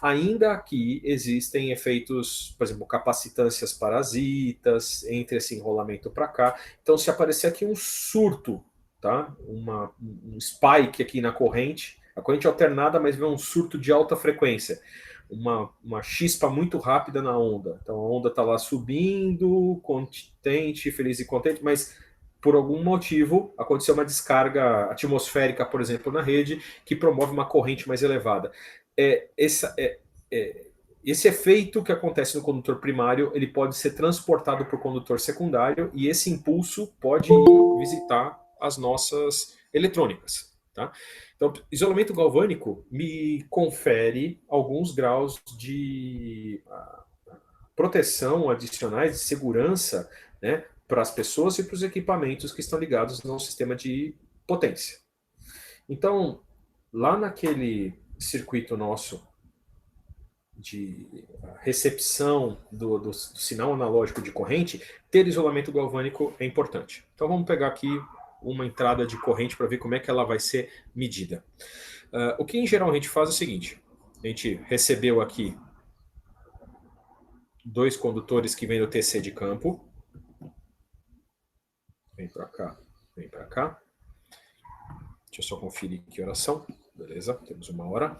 Ainda aqui existem efeitos, por exemplo, capacitâncias parasitas, entre esse enrolamento para cá. Então, se aparecer aqui um surto, tá? Um spike aqui na corrente, a corrente é alternada, mas vê um surto de alta frequência. Uma chispa muito rápida na onda. Então a onda está lá subindo, contente, feliz e contente, mas por algum motivo aconteceu uma descarga atmosférica, por exemplo, na rede, que promove uma corrente mais elevada. Esse efeito que acontece no condutor primário, ele pode ser transportado para o condutor secundário e esse impulso pode ir visitar as nossas eletrônicas. Tá? Então, isolamento galvânico me confere alguns graus de proteção adicionais, de segurança, né, para as pessoas e para os equipamentos que estão ligados no sistema de potência. Então, lá naquele circuito nosso de recepção do sinal analógico de corrente, ter isolamento galvânico é importante. Então vamos pegar aqui uma entrada de corrente para ver como é que ela vai ser medida. O que em geral a gente faz é o seguinte: a gente recebeu aqui dois condutores que vêm do TC de campo. Vem para cá, vem para cá. Deixa eu só conferir que horas são. Beleza, temos 1 hora.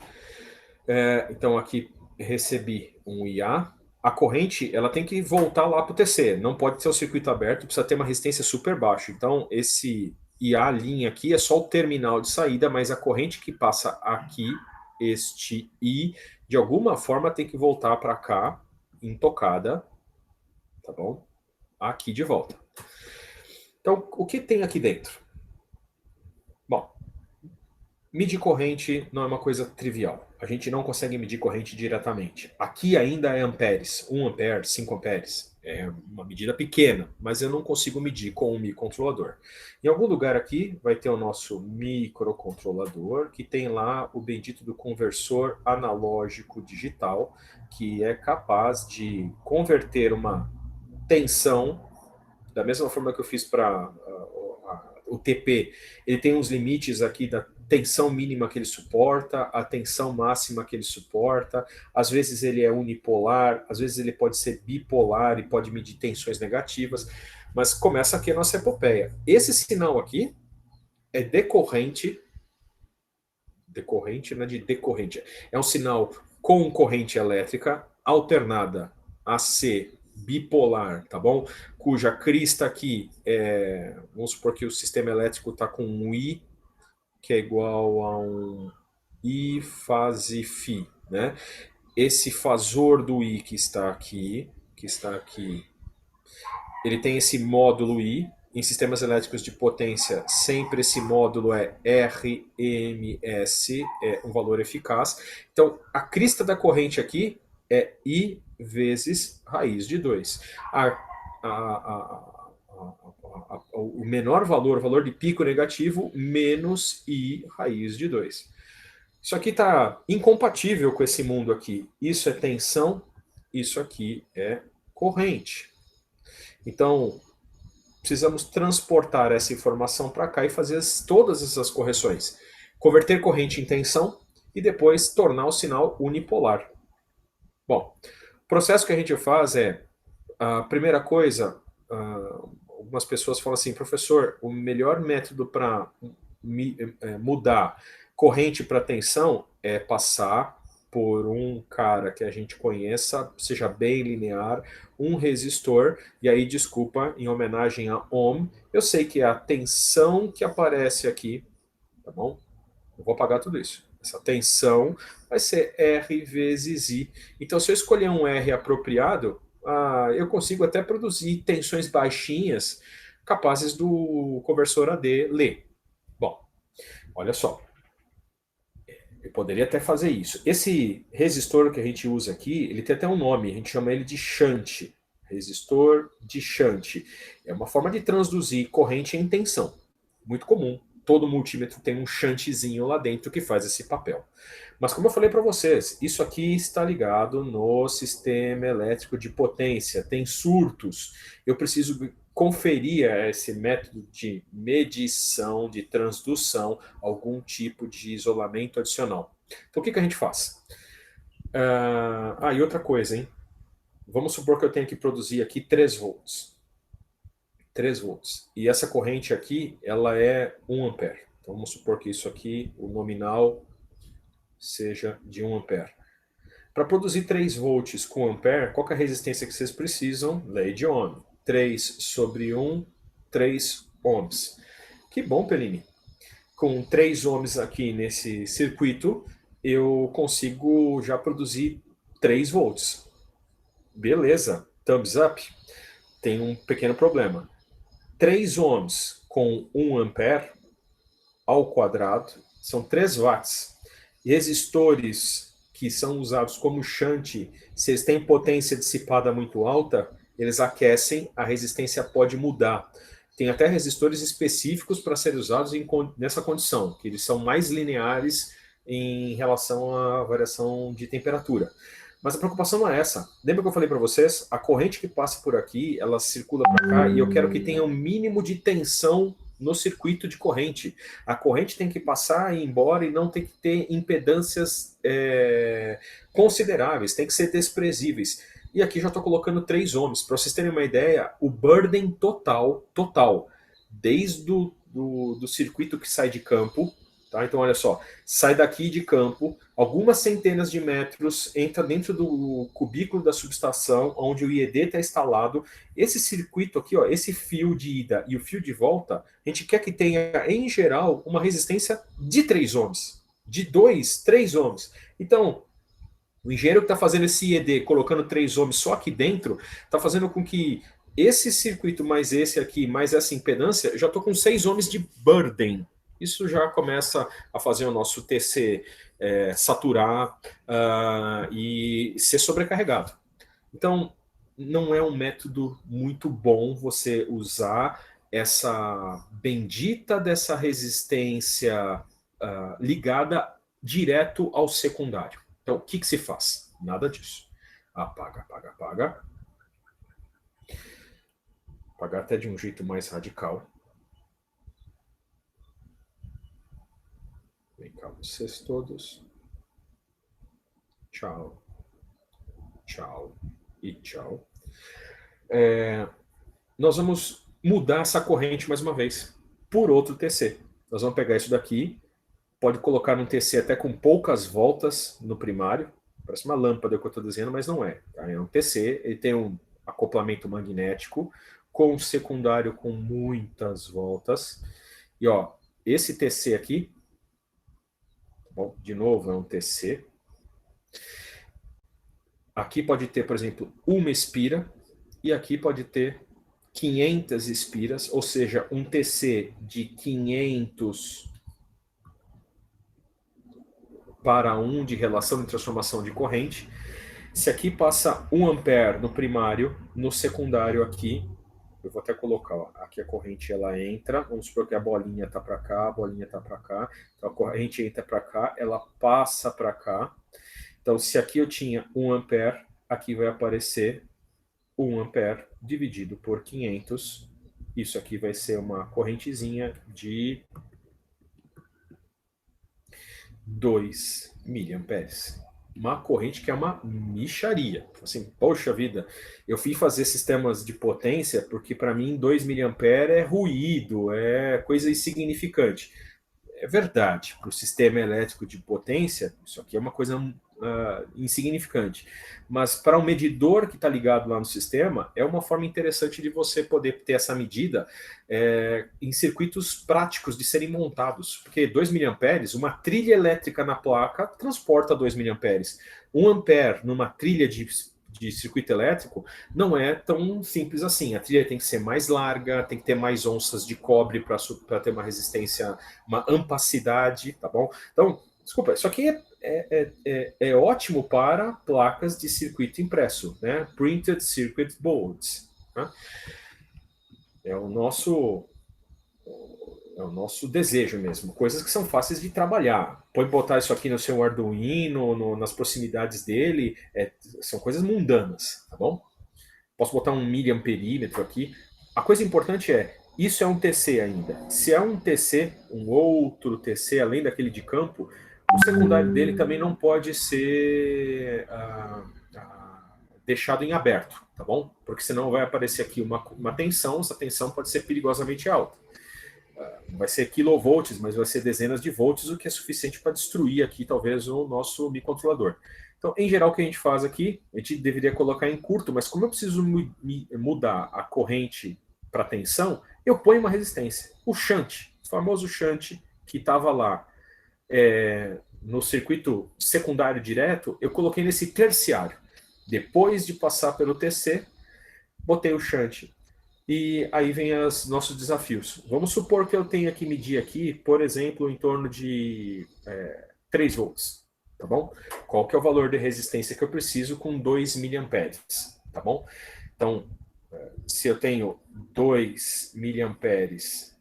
Então aqui recebi um IA. A corrente ela tem que voltar lá para o TC. Não pode ser o circuito aberto, precisa ter uma resistência super baixa. Então esse IA linha aqui é só o terminal de saída, mas a corrente que passa aqui, este I, de alguma forma tem que voltar para cá, intocada, tá bom? Aqui de volta. Então, o que tem aqui dentro? Bom, medir corrente não é uma coisa trivial. A gente não consegue medir corrente diretamente. Aqui ainda é amperes, 1 ampere, 5 amperes. É uma medida pequena, mas eu não consigo medir com um microcontrolador. Em algum lugar aqui vai ter o nosso microcontrolador, que tem lá o bendito do conversor analógico digital, que é capaz de converter uma tensão, da mesma forma que eu fiz para o TP, ele tem uns limites aqui da tensão mínima que ele suporta, a tensão máxima que ele suporta. Às vezes ele é unipolar, às vezes ele pode ser bipolar e pode medir tensões negativas. Mas começa aqui a nossa epopeia. Esse sinal aqui é decorrente, não é de decorrente, é um sinal com corrente elétrica alternada AC bipolar, tá bom? Cuja crista aqui vamos supor que o sistema elétrico está com um I, que é igual a um I fase Φ, né? Esse fasor do I que está aqui, ele tem esse módulo I. Em sistemas elétricos de potência, sempre esse módulo é RMS, é um valor eficaz. Então, a crista da corrente aqui é I vezes raiz de 2. O menor valor, o valor de pico negativo, menos I raiz de 2. Isso aqui está incompatível com esse mundo aqui. Isso é tensão, isso aqui é corrente. Então, precisamos transportar essa informação para cá e fazer todas essas correções. Converter corrente em tensão e depois tornar o sinal unipolar. Bom, o processo que a gente faz a primeira coisa, algumas pessoas falam assim, professor, o melhor método para mudar corrente para tensão é passar por um cara que a gente conheça, seja bem linear, um resistor, e aí, desculpa, em homenagem a Ohm, eu sei que a tensão que aparece aqui, tá bom? Eu vou apagar tudo isso. Essa tensão vai ser R vezes I. Então, se eu escolher um R apropriado, eu consigo até produzir tensões baixinhas capazes do conversor AD ler. Bom, olha só. Eu poderia até fazer isso. Esse resistor que a gente usa aqui, ele tem até um nome, a gente chama ele de shunt. Resistor de shunt. É uma forma de transduzir corrente em tensão. Muito comum. todo multímetro tem um shantzinho lá dentro que faz esse papel. Mas como eu falei para vocês, isso aqui está ligado no sistema elétrico de potência, tem surtos. Eu preciso conferir a esse método de medição, de transdução, algum tipo de isolamento adicional. Então o que a gente faz? E outra coisa, hein? Vamos supor que eu tenha que produzir aqui 3 volts. 3 volts. E essa corrente aqui, ela é 1 ampere. Então vamos supor que isso aqui, o nominal, seja de 1 ampere. Para produzir 3 volts com ampere, qual que é a resistência que vocês precisam? Lei de Ohm. 3 sobre 1, 3 ohms. Que bom, Pelini. Com 3 ohms aqui nesse circuito, eu consigo já produzir 3 volts. Beleza, thumbs up. Tem um pequeno problema. 3 ohms com 1 ampere ao quadrado são 3 watts. Resistores que são usados como shunt, se eles têm potência dissipada muito alta, eles aquecem, a resistência pode mudar. Tem até resistores específicos para serem usados nessa condição, que eles são mais lineares em relação à variação de temperatura. Mas a preocupação não é essa. Lembra que eu falei para vocês? A corrente que passa por aqui, ela circula para cá e eu quero que tenha um mínimo de tensão no circuito de corrente. A corrente tem que passar e ir embora e não tem que ter impedâncias consideráveis, tem que ser desprezíveis. E aqui já estou colocando 3 ohms. Para vocês terem uma ideia, o burden total, desde do circuito que sai de campo, tá? Então olha só, sai daqui de campo, algumas centenas de metros, entra dentro do cubículo da subestação, onde o IED está instalado. Esse circuito aqui, ó, esse fio de ida e o fio de volta, a gente quer que tenha, em geral, uma resistência de 3 ohms, de 2, 3 ohms. Então, o engenheiro que está fazendo esse IED, colocando 3 ohms só aqui dentro, está fazendo com que esse circuito mais esse aqui, mais essa impedância, já estou com 6 ohms de burden. Isso já começa a fazer o nosso TC saturar e ser sobrecarregado. Então, não é um método muito bom você usar essa bendita dessa resistência ligada direto ao secundário. Então, o que se faz? Nada disso. Apaga, apaga, apaga. Apagar até de um jeito mais radical. Vem cá, vocês todos. Tchau. Tchau. E tchau. Nós vamos mudar essa corrente mais uma vez por outro TC. Nós vamos pegar isso daqui, pode colocar num TC até com poucas voltas no primário. Parece uma lâmpada que eu estou desenhando, mas não é. Tá? É um TC, ele tem um acoplamento magnético, com um secundário com muitas voltas. E ó, esse TC aqui, bom, de novo, é um TC. Aqui pode ter, por exemplo, uma espira, e aqui pode ter 500 espiras, ou seja, um TC de 500 para 1 de relação de transformação de corrente. Se aqui passa 1 ampere no primário, no secundário aqui, eu vou até colocar, ó, aqui a corrente ela entra, vamos supor que a bolinha está para cá, a bolinha está para cá, então a corrente entra para cá, ela passa para cá. Então se aqui eu tinha 1 ampere, aqui vai aparecer 1 ampere dividido por 500, isso aqui vai ser uma correntezinha de 2 miliamperes. Uma corrente que é uma mixaria. Assim, poxa vida, eu fui fazer sistemas de potência porque para mim 2 miliamperes é ruído, é coisa insignificante. É verdade, para o sistema elétrico de potência, isso aqui é uma coisa insignificante. Mas para um medidor que está ligado lá no sistema, é uma forma interessante de você poder ter essa medida em circuitos práticos de serem montados. Porque 2 miliamperes, uma trilha elétrica na placa transporta 2 miliamperes. 1 ampere numa trilha de circuito elétrico não é tão simples assim. A trilha tem que ser mais larga, tem que ter mais onças de cobre para ter uma resistência, uma ampacidade, tá bom? Então, desculpa, isso aqui é ótimo para placas de circuito impresso, né? Printed Circuit Boards. Né? É o nosso É o nosso desejo mesmo. Coisas que são fáceis de trabalhar. Pode botar isso aqui no seu Arduino, nas proximidades dele. São coisas mundanas, tá bom? Posso botar um miliamperímetro aqui. A coisa importante isso é um TC ainda. Se é um TC, um outro TC, além daquele de campo, o secundário dele também não pode ser deixado em aberto, tá bom? Porque senão vai aparecer aqui uma tensão, essa tensão pode ser perigosamente alta. Não vai ser kilovolts, mas vai ser dezenas de volts, o que é suficiente para destruir aqui, talvez, o nosso microcontrolador. Então, em geral, o que a gente faz aqui, a gente deveria colocar em curto, mas como eu preciso mudar a corrente para tensão, eu ponho uma resistência. O shunt, o famoso shunt que estava lá no circuito secundário direto, eu coloquei nesse terciário. Depois de passar pelo TC, botei o shunt. E aí vem os nossos desafios. Vamos supor que eu tenha que medir aqui, por exemplo, em torno de 3 volts, tá bom? Qual que é o valor de resistência que eu preciso com 2 miliamperes, tá bom? Então, se eu tenho 2 miliamperes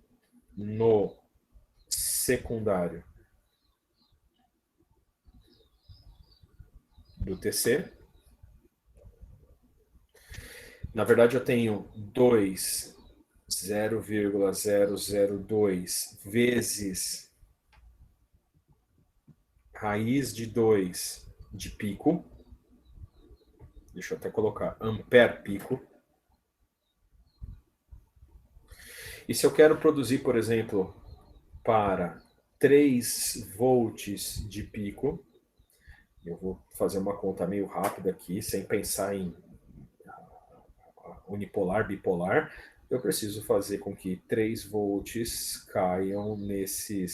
no secundário do TC, na verdade eu tenho 0,002 vezes raiz de 2 de pico. Deixa eu até colocar ampere pico. E se eu quero produzir, por exemplo, para 3 volts de pico, eu vou fazer uma conta meio rápida aqui, sem pensar em unipolar, bipolar, eu preciso fazer com que 3 volts caiam nesse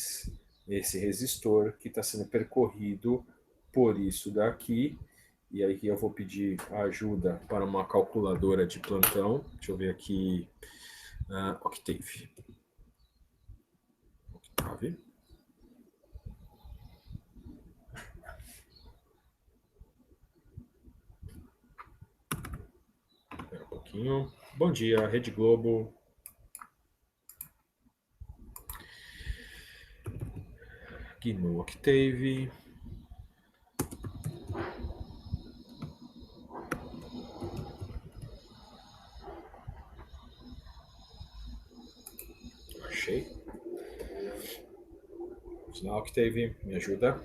resistor que está sendo percorrido por isso daqui. E aí eu vou pedir ajuda para uma calculadora de plantão. Deixa eu ver aqui. Octave. Espera um pouquinho. Bom dia, Rede Globo. Aqui no Octave. Achei. Vamos lá, Octave, me ajuda.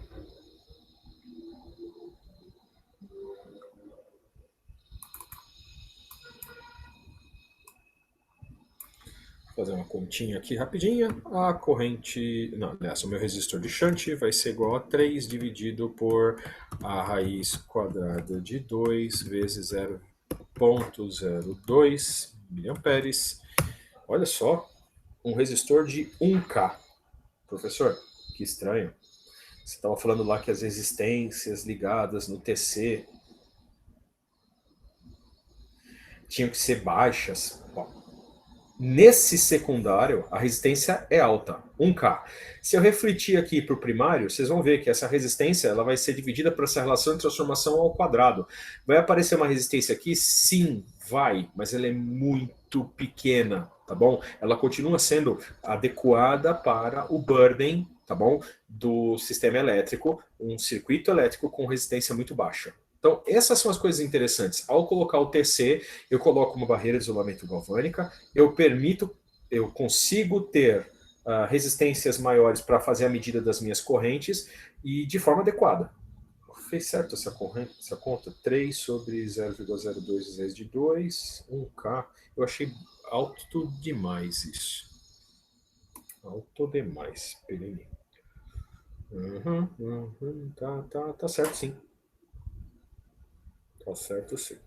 Fazer uma continha aqui rapidinha. A corrente, não, aliás, o meu resistor de shunt vai ser igual a 3 dividido por a raiz quadrada de 2 vezes 0,02 miliamperes. Olha só, um resistor de 1K. Professor, que estranho. Você estava falando lá que as resistências ligadas no TC tinham que ser baixas. Bom, nesse secundário, a resistência é alta, 1K. Se eu refletir aqui para o primário, vocês vão ver que essa resistência ela vai ser dividida por essa relação de transformação ao quadrado. Vai aparecer uma resistência aqui? Sim, vai, mas ela é muito pequena, tá bom? Ela continua sendo adequada para o burden, tá bom? Do sistema elétrico, um circuito elétrico com resistência muito baixa. Então, essas são as coisas interessantes. Ao colocar o TC, eu coloco uma barreira de isolamento galvânica, eu consigo ter resistências maiores para fazer a medida das minhas correntes e de forma adequada. Fez certo essa conta? 3 sobre 0,02 vezes de 2, 1K. Eu achei alto demais isso. Alto demais. Peraí. Tá certo sim. Tá certo sim.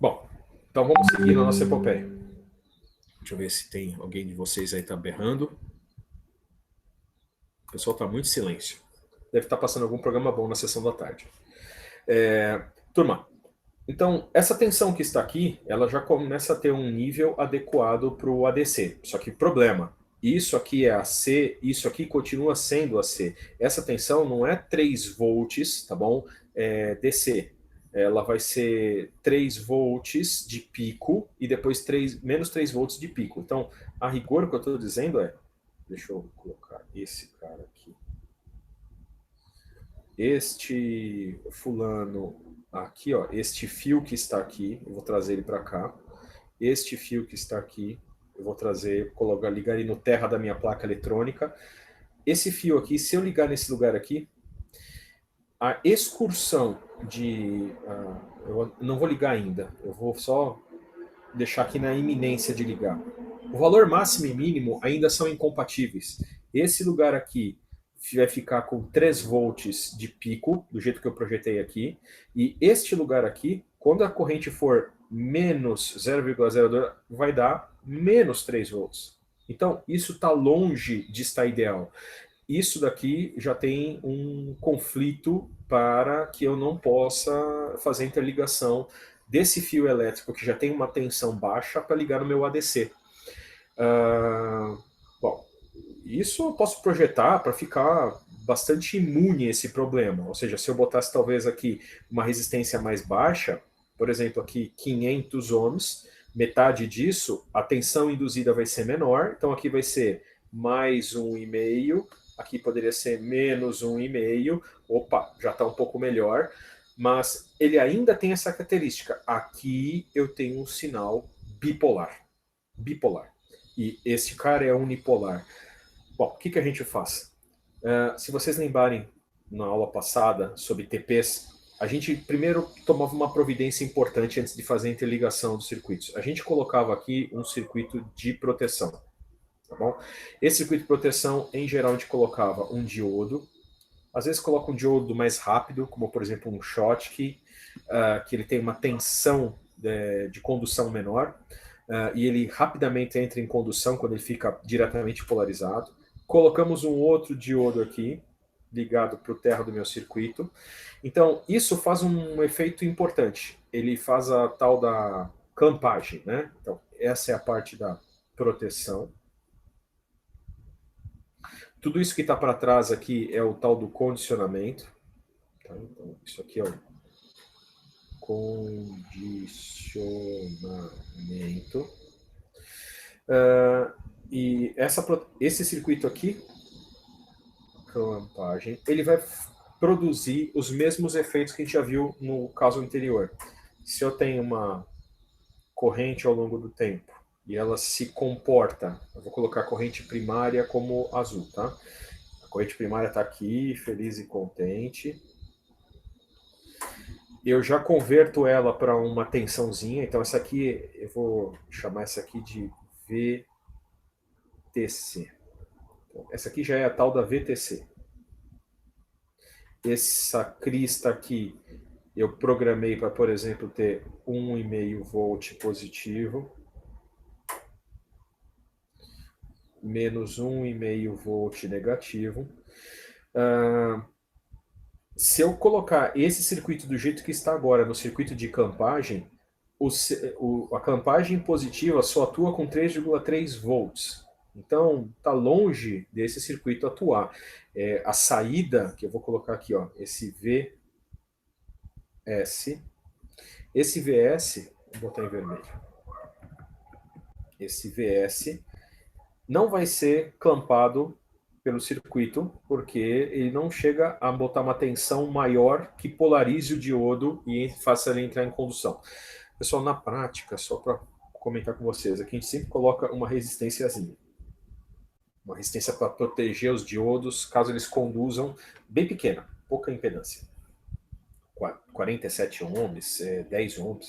Bom, então vamos seguir na nossa epopeia. Deixa eu ver se tem alguém de vocês aí tá berrando. O pessoal tá muito silêncio. Deve estar passando algum programa bom na sessão da tarde. Turma, então essa tensão que está aqui, ela já começa a ter um nível adequado para o ADC. Só que problema, isso aqui é AC, isso aqui continua sendo AC. Essa tensão não é 3 volts, tá bom? DC. ela vai ser 3 volts de pico e depois menos 3 volts de pico. Então, a rigor, o que eu estou dizendo é, deixa eu colocar esse cara aqui. Este fulano aqui, ó, este fio que está aqui, eu vou trazer ele para cá. Este fio que está aqui, eu vou trazer, colocar, ligar ele no terra da minha placa eletrônica. Esse fio aqui, se eu ligar nesse lugar aqui, a excursão de... eu não vou ligar ainda, eu vou só deixar aqui na iminência de ligar. O valor máximo e mínimo ainda são incompatíveis. Esse lugar aqui vai ficar com 3 volts de pico, do jeito que eu projetei aqui, e este lugar aqui, quando a corrente for menos 0,02, vai dar menos 3 volts. Então, isso está longe de estar ideal. Isso daqui já tem um conflito para que eu não possa fazer interligação desse fio elétrico que já tem uma tensão baixa para ligar no meu ADC. Bom, isso eu posso projetar para ficar bastante imune a esse problema. Ou seja, se eu botasse talvez aqui uma resistência mais baixa, por exemplo, aqui 500 ohms, metade disso, a tensão induzida vai ser menor, então aqui vai ser mais 1,5, aqui poderia ser menos 1,5, opa, já está um pouco melhor, mas ele ainda tem essa característica. Aqui eu tenho um sinal bipolar. Bipolar. E esse cara é unipolar. Bom, o que a gente faz? Se vocês lembrarem na aula passada sobre TPs, a gente primeiro tomava uma providência importante antes de fazer a interligação dos circuitos. A gente colocava aqui um circuito de proteção. Tá bom? Esse circuito de proteção, em geral, a gente colocava um diodo. Às vezes coloca um diodo mais rápido, como por exemplo um Schottky, que ele tem uma tensão de condução menor, e ele rapidamente entra em condução quando ele fica diretamente polarizado. Colocamos um outro diodo aqui, ligado para o terra do meu circuito. Então, isso faz um efeito importante. Ele faz a tal da clampagem, né? Então, essa é a parte da proteção. Tudo isso que está para trás aqui é o tal do condicionamento. Tá? Então, isso aqui é o condicionamento. E esse circuito aqui, clampagem, ele vai produzir os mesmos efeitos que a gente já viu no caso anterior. Se eu tenho uma corrente ao longo do tempo e ela se comporta, eu vou colocar a corrente primária como azul, tá? A corrente primária está aqui, feliz e contente. Eu já converto ela para uma tensãozinha, então essa aqui, eu vou chamar essa aqui de VTC. Então, essa aqui já é a tal da VTC. Essa crista aqui, eu programei para, por exemplo, ter 1,5 volt positivo, menos 1,5 volt negativo. Se eu colocar esse circuito do jeito que está agora no circuito de clampagem, a clampagem positiva só atua com 3,3 volts. Então, está longe desse circuito atuar. A saída, que eu vou colocar aqui, ó, esse VS, esse VS, vou botar em vermelho, esse VS não vai ser clampado pelo circuito, porque ele não chega a botar uma tensão maior que polarize o diodo e faça ele entrar em condução. Pessoal, na prática, só para comentar com vocês, aqui a gente sempre coloca uma resistênciazinha. Uma resistência para proteger os diodos, caso eles conduzam, bem pequena, pouca impedância. 47 ohms, 10 ohms.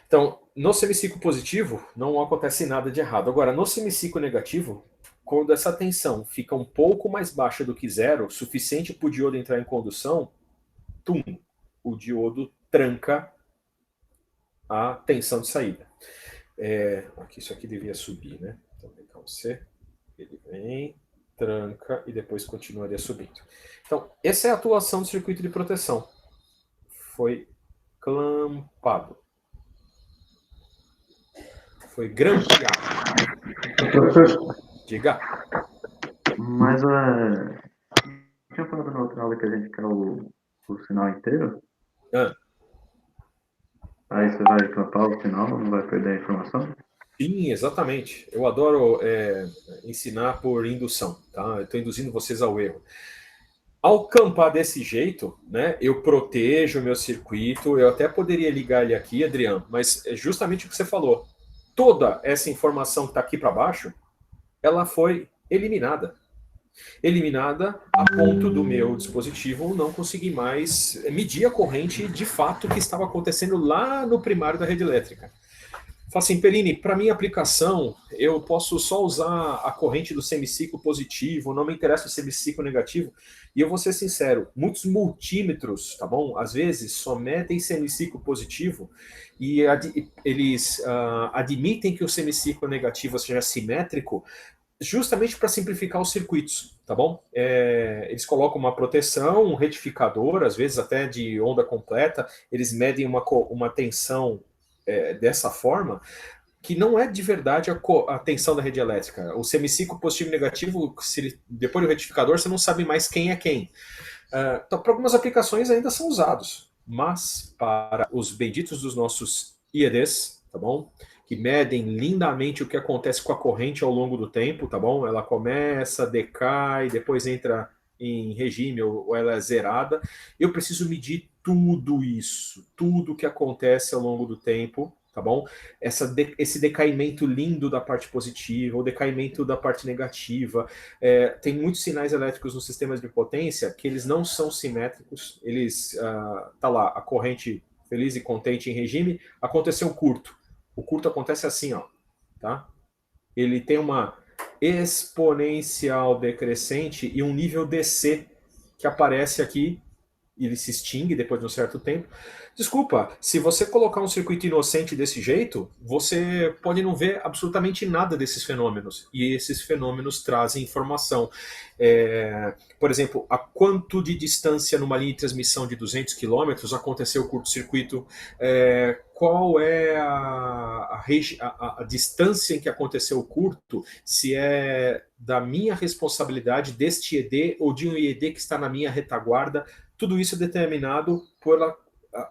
Então, no semiciclo positivo, não acontece nada de errado. Agora, no semiciclo negativo, quando essa tensão fica um pouco mais baixa do que zero, suficiente para o diodo entrar em condução, o diodo tranca a tensão de saída. Aqui, isso aqui devia subir, né? Então, Ctrl C, ele vem, tranca e depois continuaria subindo. Então, essa é a atuação do circuito de proteção. Foi clampado. Foi grampeado. Professor, Diga. mas tinha falado na outra aula que a gente quer o sinal inteiro? Aí você vai clapar o final, não vai perder a informação? Sim, exatamente. Eu adoro ensinar por indução, tá? Eu estou induzindo vocês ao erro. Ao campar desse jeito, né, eu protejo o meu circuito. Eu até poderia ligar ele aqui, Adriano, mas é justamente o que você falou. Toda essa informação que está aqui para baixo, ela foi eliminada. Eliminada a ponto do meu dispositivo não conseguir mais medir a corrente de fato que estava acontecendo lá no primário da rede elétrica. Fala assim, Perini, para minha aplicação, eu posso só usar a corrente do semiciclo positivo, não me interessa o semiciclo negativo. E eu vou ser sincero, muitos multímetros, tá bom? Às vezes só medem semiciclo positivo e eles admitem que o semiciclo negativo seja simétrico justamente para simplificar os circuitos, tá bom? Eles colocam uma proteção, um retificador, às vezes até de onda completa, eles medem uma tensão dessa forma, que não é de verdade a tensão da rede elétrica. O semiciclo positivo e negativo, depois do retificador, você não sabe mais quem é quem. Então, para algumas aplicações ainda são usados, mas para os benditos dos nossos IEDs, tá bom? Que medem lindamente o que acontece com a corrente ao longo do tempo, tá bom? Ela começa, decai, depois entra em regime ou ela é zerada. Eu preciso medir tudo isso, tudo que acontece ao longo do tempo, tá bom? Esse decaimento lindo da parte positiva, o decaimento da parte negativa. Tem muitos sinais elétricos nos sistemas de potência que eles não são simétricos. Eles, tá lá, a corrente feliz e contente em regime, aconteceu curto. O curto acontece assim, ó, tá? Ele tem uma exponencial decrescente e um nível DC que aparece aqui, ele se extingue depois de um certo tempo. Desculpa, se você colocar um circuito inocente desse jeito, você pode não ver absolutamente nada desses fenômenos. E esses fenômenos trazem informação. Por exemplo, a quanto de distância numa linha de transmissão de 200 quilômetros aconteceu o curto-circuito, qual é a distância em que aconteceu o curto, se é da minha responsabilidade, deste ED ou de um ED que está na minha retaguarda. Tudo isso é determinado pela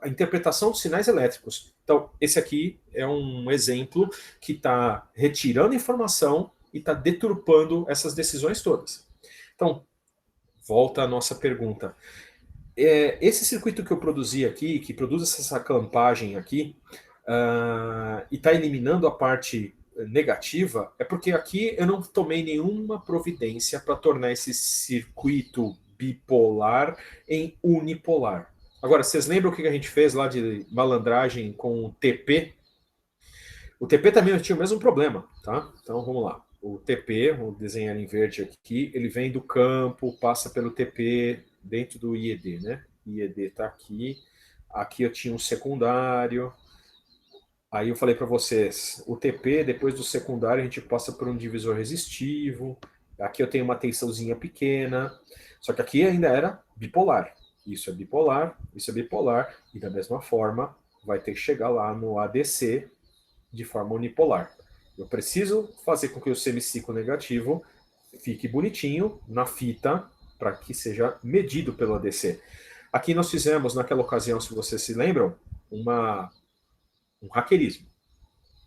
a interpretação dos sinais elétricos. Então, esse aqui é um exemplo que está retirando informação e está deturpando essas decisões todas. Então, volta à nossa pergunta. Esse circuito que eu produzi aqui, que produz essa clampagem aqui, e está eliminando a parte negativa, é porque aqui eu não tomei nenhuma providência para tornar esse circuito bipolar em unipolar. Agora, vocês lembram o que a gente fez lá de malandragem com o TP? O TP também tinha o mesmo problema, tá? Então vamos lá. O TP, vou desenhar em verde aqui, ele vem do campo, passa pelo TP dentro do IED, né? IED está aqui. Aqui eu tinha um secundário. Aí eu falei para vocês, o TP, depois do secundário, a gente passa por um divisor resistivo. Aqui eu tenho uma tensãozinha pequena. Só que aqui ainda era bipolar. Isso é bipolar, isso é bipolar. E da mesma forma, vai ter que chegar lá no ADC de forma unipolar. Eu preciso fazer com que o semiciclo negativo fique bonitinho na fita para que seja medido pelo ADC. Aqui nós fizemos, naquela ocasião, se vocês se lembram, um hackerismo.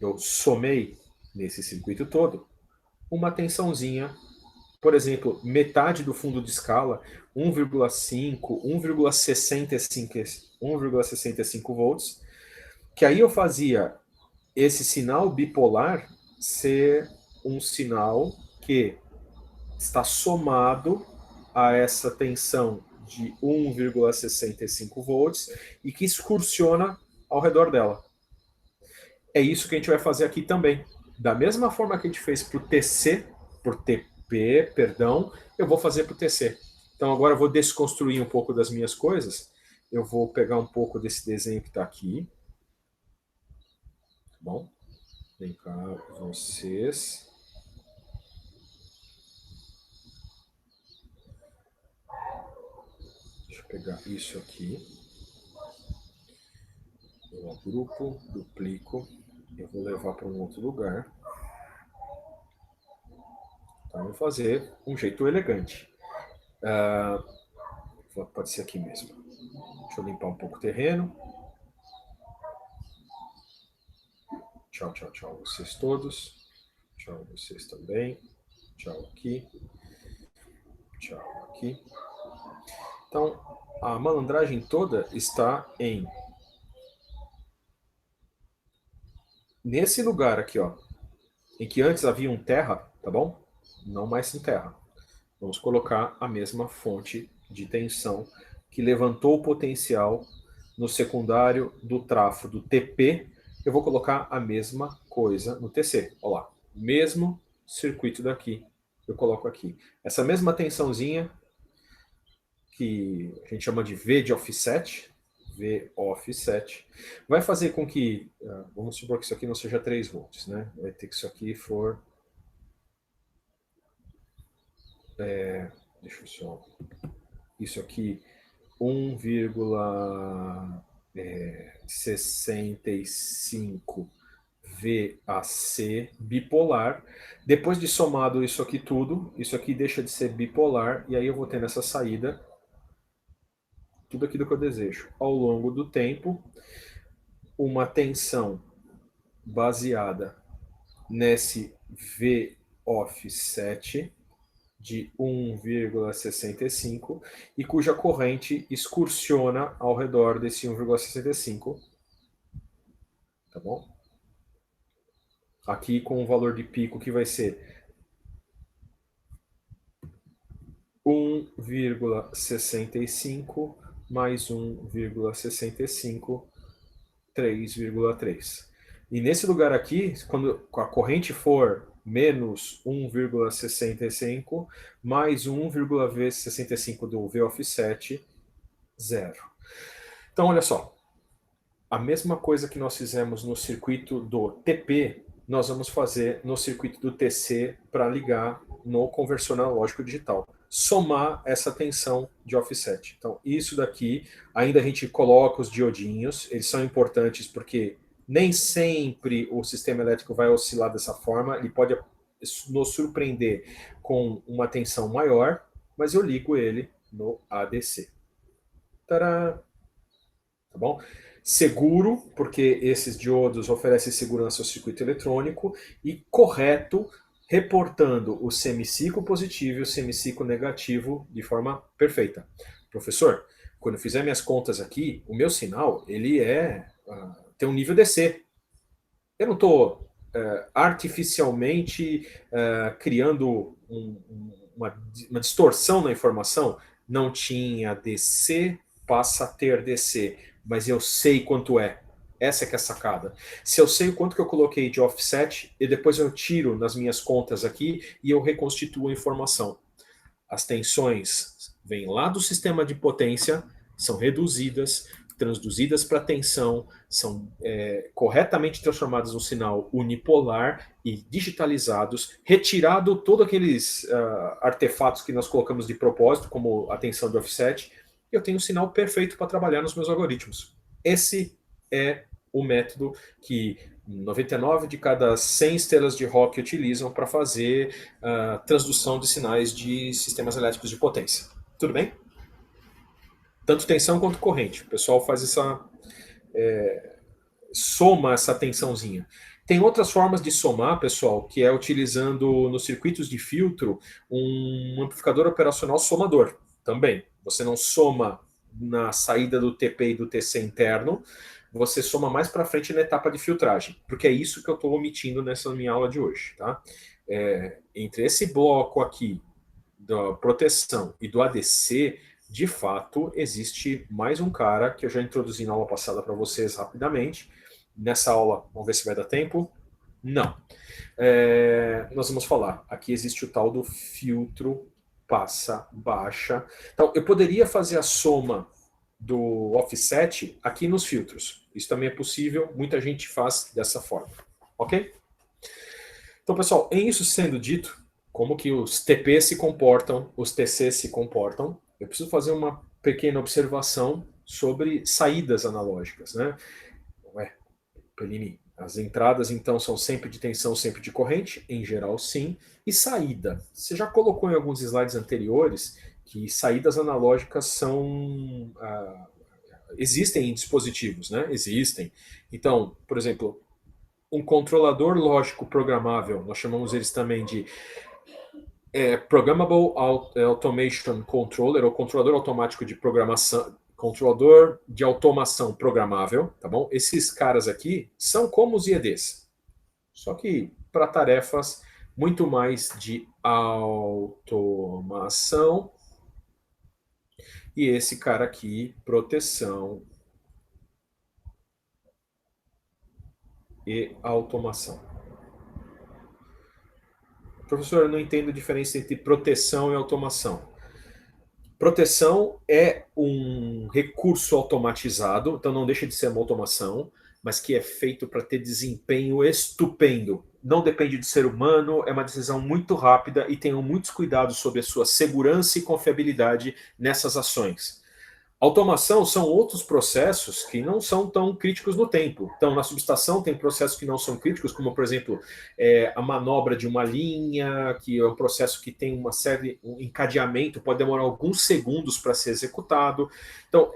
Eu somei nesse circuito todo uma tensãozinha, por exemplo, metade do fundo de escala, 1,5, 1,65 volts, que aí eu fazia esse sinal bipolar ser um sinal que está somado a essa tensão de 1,65 volts e que excursiona ao redor dela. É isso que a gente vai fazer aqui também. Da mesma forma que a gente fez para o TC, por TP, perdão, eu vou fazer para o TC. Então agora eu vou desconstruir um pouco das minhas coisas. Eu vou pegar um pouco desse desenho que está aqui. Tá bom? Vem cá, vocês. Deixa eu pegar isso aqui. Eu agrupo, duplico. Eu vou levar para um outro lugar. Então, eu vou fazer um jeito elegante. Pode ser aqui mesmo. Deixa eu limpar um pouco o terreno. Tchau, tchau, tchau vocês todos. Tchau vocês também. Tchau aqui. Tchau aqui. Então, a malandragem toda está nesse lugar aqui, ó, em que antes havia um terra, tá bom? Não mais em terra. Vamos colocar a mesma fonte de tensão que levantou o potencial no secundário do trafo do TP. Eu vou colocar a mesma coisa no TC. Olha lá, mesmo circuito daqui, eu coloco aqui. Essa mesma tensãozinha, que a gente chama de V de offset, V offset, vai fazer com que, vamos supor que isso aqui não seja 3 volts, né? Vai ter que isso aqui for... deixa eu só... Isso aqui, 1,65 VAC bipolar. Depois de somado isso aqui tudo, isso aqui deixa de ser bipolar, e aí eu vou ter nessa saída tudo aquilo que eu desejo. Ao longo do tempo, uma tensão baseada nesse V offset de 1,65 e cuja corrente excursiona ao redor desse 1,65, tá bom? Aqui com o valor de pico que vai ser 1,65 mais 1,65, 3,3. E nesse lugar aqui, quando a corrente for menos 1,65 mais 1,65 do V offset, 0. Então, olha só. A mesma coisa que nós fizemos no circuito do TP, nós vamos fazer no circuito do TC para ligar no conversor analógico digital. Somar essa tensão de offset. Então, isso daqui, ainda a gente coloca os diodinhos, eles são importantes porque nem sempre o sistema elétrico vai oscilar dessa forma, ele pode nos surpreender com uma tensão maior, mas eu ligo ele no ADC. Tadá! Tá bom? Seguro, porque esses diodos oferecem segurança ao circuito eletrônico, e correto, reportando o semiciclo positivo e o semiciclo negativo de forma perfeita. Professor, quando eu fizer minhas contas aqui, o meu sinal ele tem um nível DC. Eu não estou artificialmente criando uma distorção na informação. Não tinha DC, passa a ter DC, mas eu sei quanto é. Essa é que é a sacada. Se eu sei o quanto que eu coloquei de offset, e depois eu tiro nas minhas contas aqui e eu reconstituo a informação. As tensões vêm lá do sistema de potência, são reduzidas, transduzidas para tensão, são corretamente transformadas num sinal unipolar e digitalizados, retirado todos aqueles artefatos que nós colocamos de propósito, como a tensão de offset, eu tenho um sinal perfeito para trabalhar nos meus algoritmos. Esse é o método que 99 de cada 100 estrelas de rock utilizam para fazer transdução de sinais de sistemas elétricos de potência. Tudo bem? Tanto tensão quanto corrente. O pessoal faz soma essa tensãozinha. Tem outras formas de somar, pessoal, que é utilizando nos circuitos de filtro um amplificador operacional somador também. Você não soma na saída do TP e do TC interno, você soma mais para frente na etapa de filtragem, porque é isso que eu estou omitindo nessa minha aula de hoje. Tá? Entre esse bloco aqui da proteção e do ADC, de fato, existe mais um cara que eu já introduzi na aula passada para vocês rapidamente. Nessa aula, vamos ver se vai dar tempo. Não. Nós vamos falar. Aqui existe o tal do filtro passa-baixa. Então, eu poderia fazer a soma do offset aqui nos filtros. Isso também é possível, muita gente faz dessa forma. Ok? Então, pessoal, em isso sendo dito, como que os TP se comportam, os TC se comportam, eu preciso fazer uma pequena observação sobre saídas analógicas, né? As entradas, então, são sempre de tensão, sempre de corrente, em geral, sim. E saída. Você já colocou em alguns slides anteriores que saídas analógicas são... existem em dispositivos, né? Existem. Então, por exemplo, um controlador lógico programável, nós chamamos eles também de Programmable Automation Controller, ou controlador automático de programação, controlador de automação programável, tá bom? Esses caras aqui são como os IEDs, só que para tarefas muito mais de automação. E esse cara aqui, proteção e automação. Professor, eu não entendo a diferença entre proteção e automação. Proteção é um recurso automatizado, então não deixa de ser uma automação, mas que é feito para ter desempenho estupendo. Não depende do ser humano, é uma decisão muito rápida e tenham muitos cuidados sobre a sua segurança e confiabilidade nessas ações. Automação são outros processos que não são tão críticos no tempo. Então, na subestação tem processos que não são críticos, como, por exemplo, a manobra de uma linha, que é um processo que tem uma série, um encadeamento, pode demorar alguns segundos para ser executado. Então,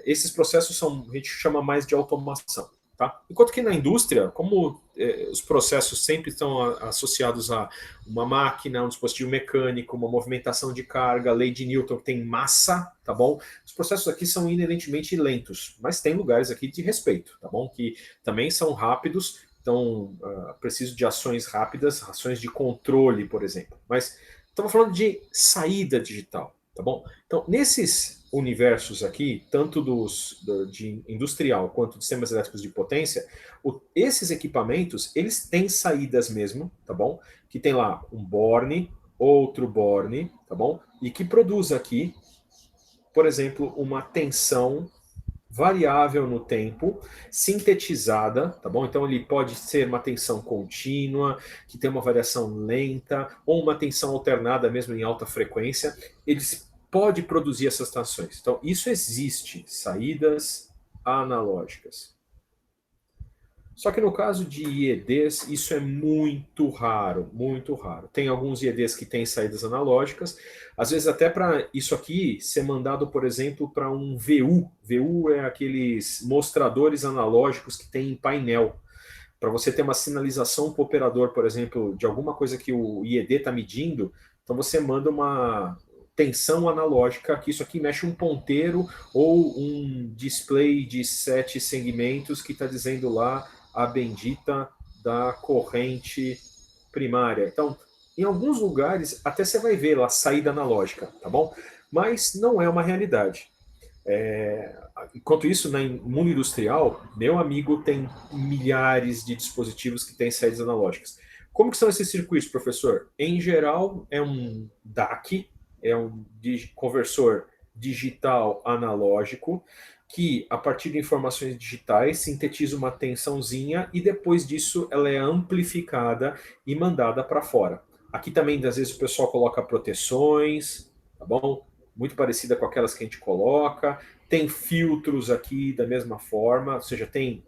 esses processos a gente chama mais de automação. Tá? Enquanto que na indústria, como os processos sempre estão associados a uma máquina, um dispositivo mecânico, uma movimentação de carga, lei de Newton que tem massa, tá bom? Os processos aqui são inerentemente lentos, mas tem lugares aqui de respeito, tá bom? Que também são rápidos, então preciso de ações rápidas, ações de controle, por exemplo. Mas estamos falando de saída digital, tá bom? Então, nesses universos aqui, tanto de industrial quanto de sistemas elétricos de potência, esses equipamentos, eles têm saídas mesmo, tá bom? Que tem lá um borne, outro borne, tá bom? E que produz aqui, por exemplo, uma tensão variável no tempo, sintetizada, tá bom? Então ele pode ser uma tensão contínua, que tem uma variação lenta, ou uma tensão alternada mesmo em alta frequência. Eles podem produzir essas tensões. Então isso existe, saídas analógicas. Só que no caso de IEDs, isso é muito raro, muito raro. Tem alguns IEDs que têm saídas analógicas, às vezes até para isso aqui ser mandado, por exemplo, para um VU. VU é aqueles mostradores analógicos que tem em painel. Para você ter uma sinalização para o operador, por exemplo, de alguma coisa que o IED está medindo, então você manda uma tensão analógica, que isso aqui mexe um ponteiro ou um display de 7 segmentos que está dizendo lá a bendita da corrente primária. Então, em alguns lugares, até você vai ver lá saída analógica, tá bom? Mas não é uma realidade. Enquanto isso, no mundo industrial, meu amigo tem milhares de dispositivos que têm saídas analógicas. Como que são esses circuitos, professor? Em geral, é um DAC, é um conversor digital analógico, que, a partir de informações digitais, sintetiza uma tensãozinha e depois disso ela é amplificada e mandada para fora. Aqui também, às vezes, o pessoal coloca proteções, tá bom? Muito parecida com aquelas que a gente coloca. Tem filtros aqui da mesma forma, ou seja, tem,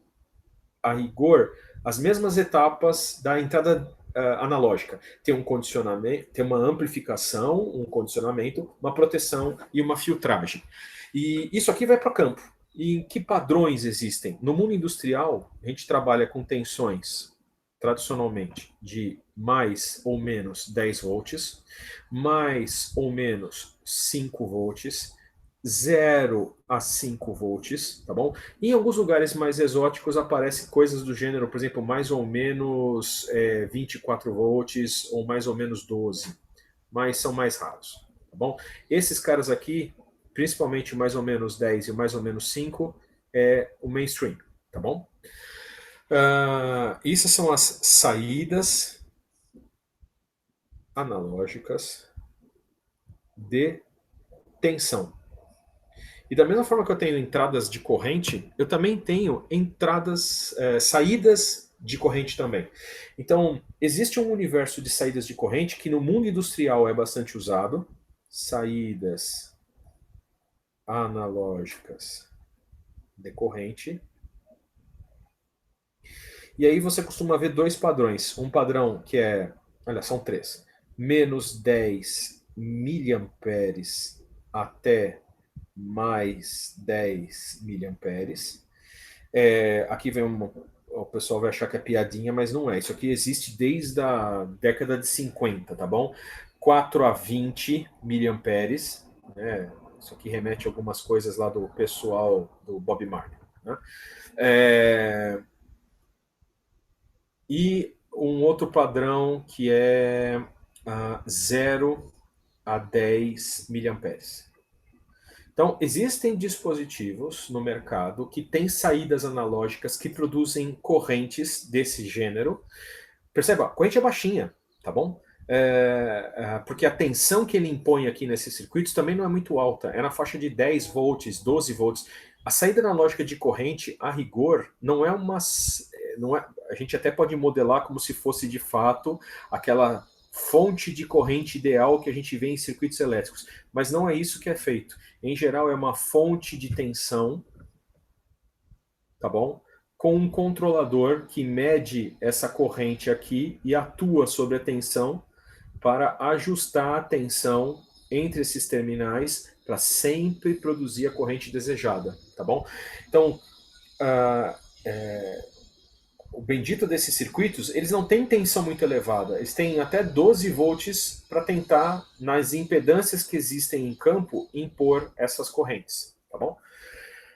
a rigor, as mesmas etapas da entrada analógica. Tem um condicionamento, tem uma amplificação, um condicionamento, uma proteção e uma filtragem. E isso aqui vai para campo. E que padrões existem? No mundo industrial, a gente trabalha com tensões, tradicionalmente, de mais ou menos 10 volts, mais ou menos 5 volts, 0 a 5 volts, tá bom? Em alguns lugares mais exóticos aparecem coisas do gênero, por exemplo, mais ou menos 24 volts ou mais ou menos 12, mas são mais raros, tá bom? Esses caras aqui, principalmente mais ou menos 10 e mais ou menos 5, é o mainstream, tá bom? Essas são as saídas analógicas de tensão. E da mesma forma que eu tenho entradas de corrente, eu também tenho entradas, saídas de corrente também. Então, existe um universo de saídas de corrente que no mundo industrial é bastante usado. Saídas analógicas de corrente. E aí você costuma ver dois padrões. Um padrão que é, olha, são três. Menos 10 miliamperes até mais 10 miliamperes. Aqui vem o pessoal vai achar que é piadinha, mas não é. Isso aqui existe desde a década de 50, tá bom? 4 a 20 miliamperes, né? Isso aqui remete a algumas coisas lá do pessoal do Bob Marley, né? É, e um outro padrão que é 0 a 10 miliamperes. Então, existem dispositivos no mercado que têm saídas analógicas que produzem correntes desse gênero. Perceba, a corrente é baixinha, tá bom? Porque a tensão que ele impõe aqui nesses circuitos também não é muito alta, é na faixa de 10 volts, 12 volts. A saída analógica de corrente, a rigor, não é uma. Não é, a gente até pode modelar como se fosse de fato aquela fonte de corrente ideal que a gente vê em circuitos elétricos, mas não é isso que é feito. Em geral, é uma fonte de tensão, tá bom? Com um controlador que mede essa corrente aqui e atua sobre a tensão para ajustar a tensão entre esses terminais para sempre produzir a corrente desejada, tá bom? Então, uh, o bendito desses circuitos, eles não têm tensão muito elevada, eles têm até 12 volts para tentar, nas impedâncias que existem em campo, impor essas correntes, tá bom?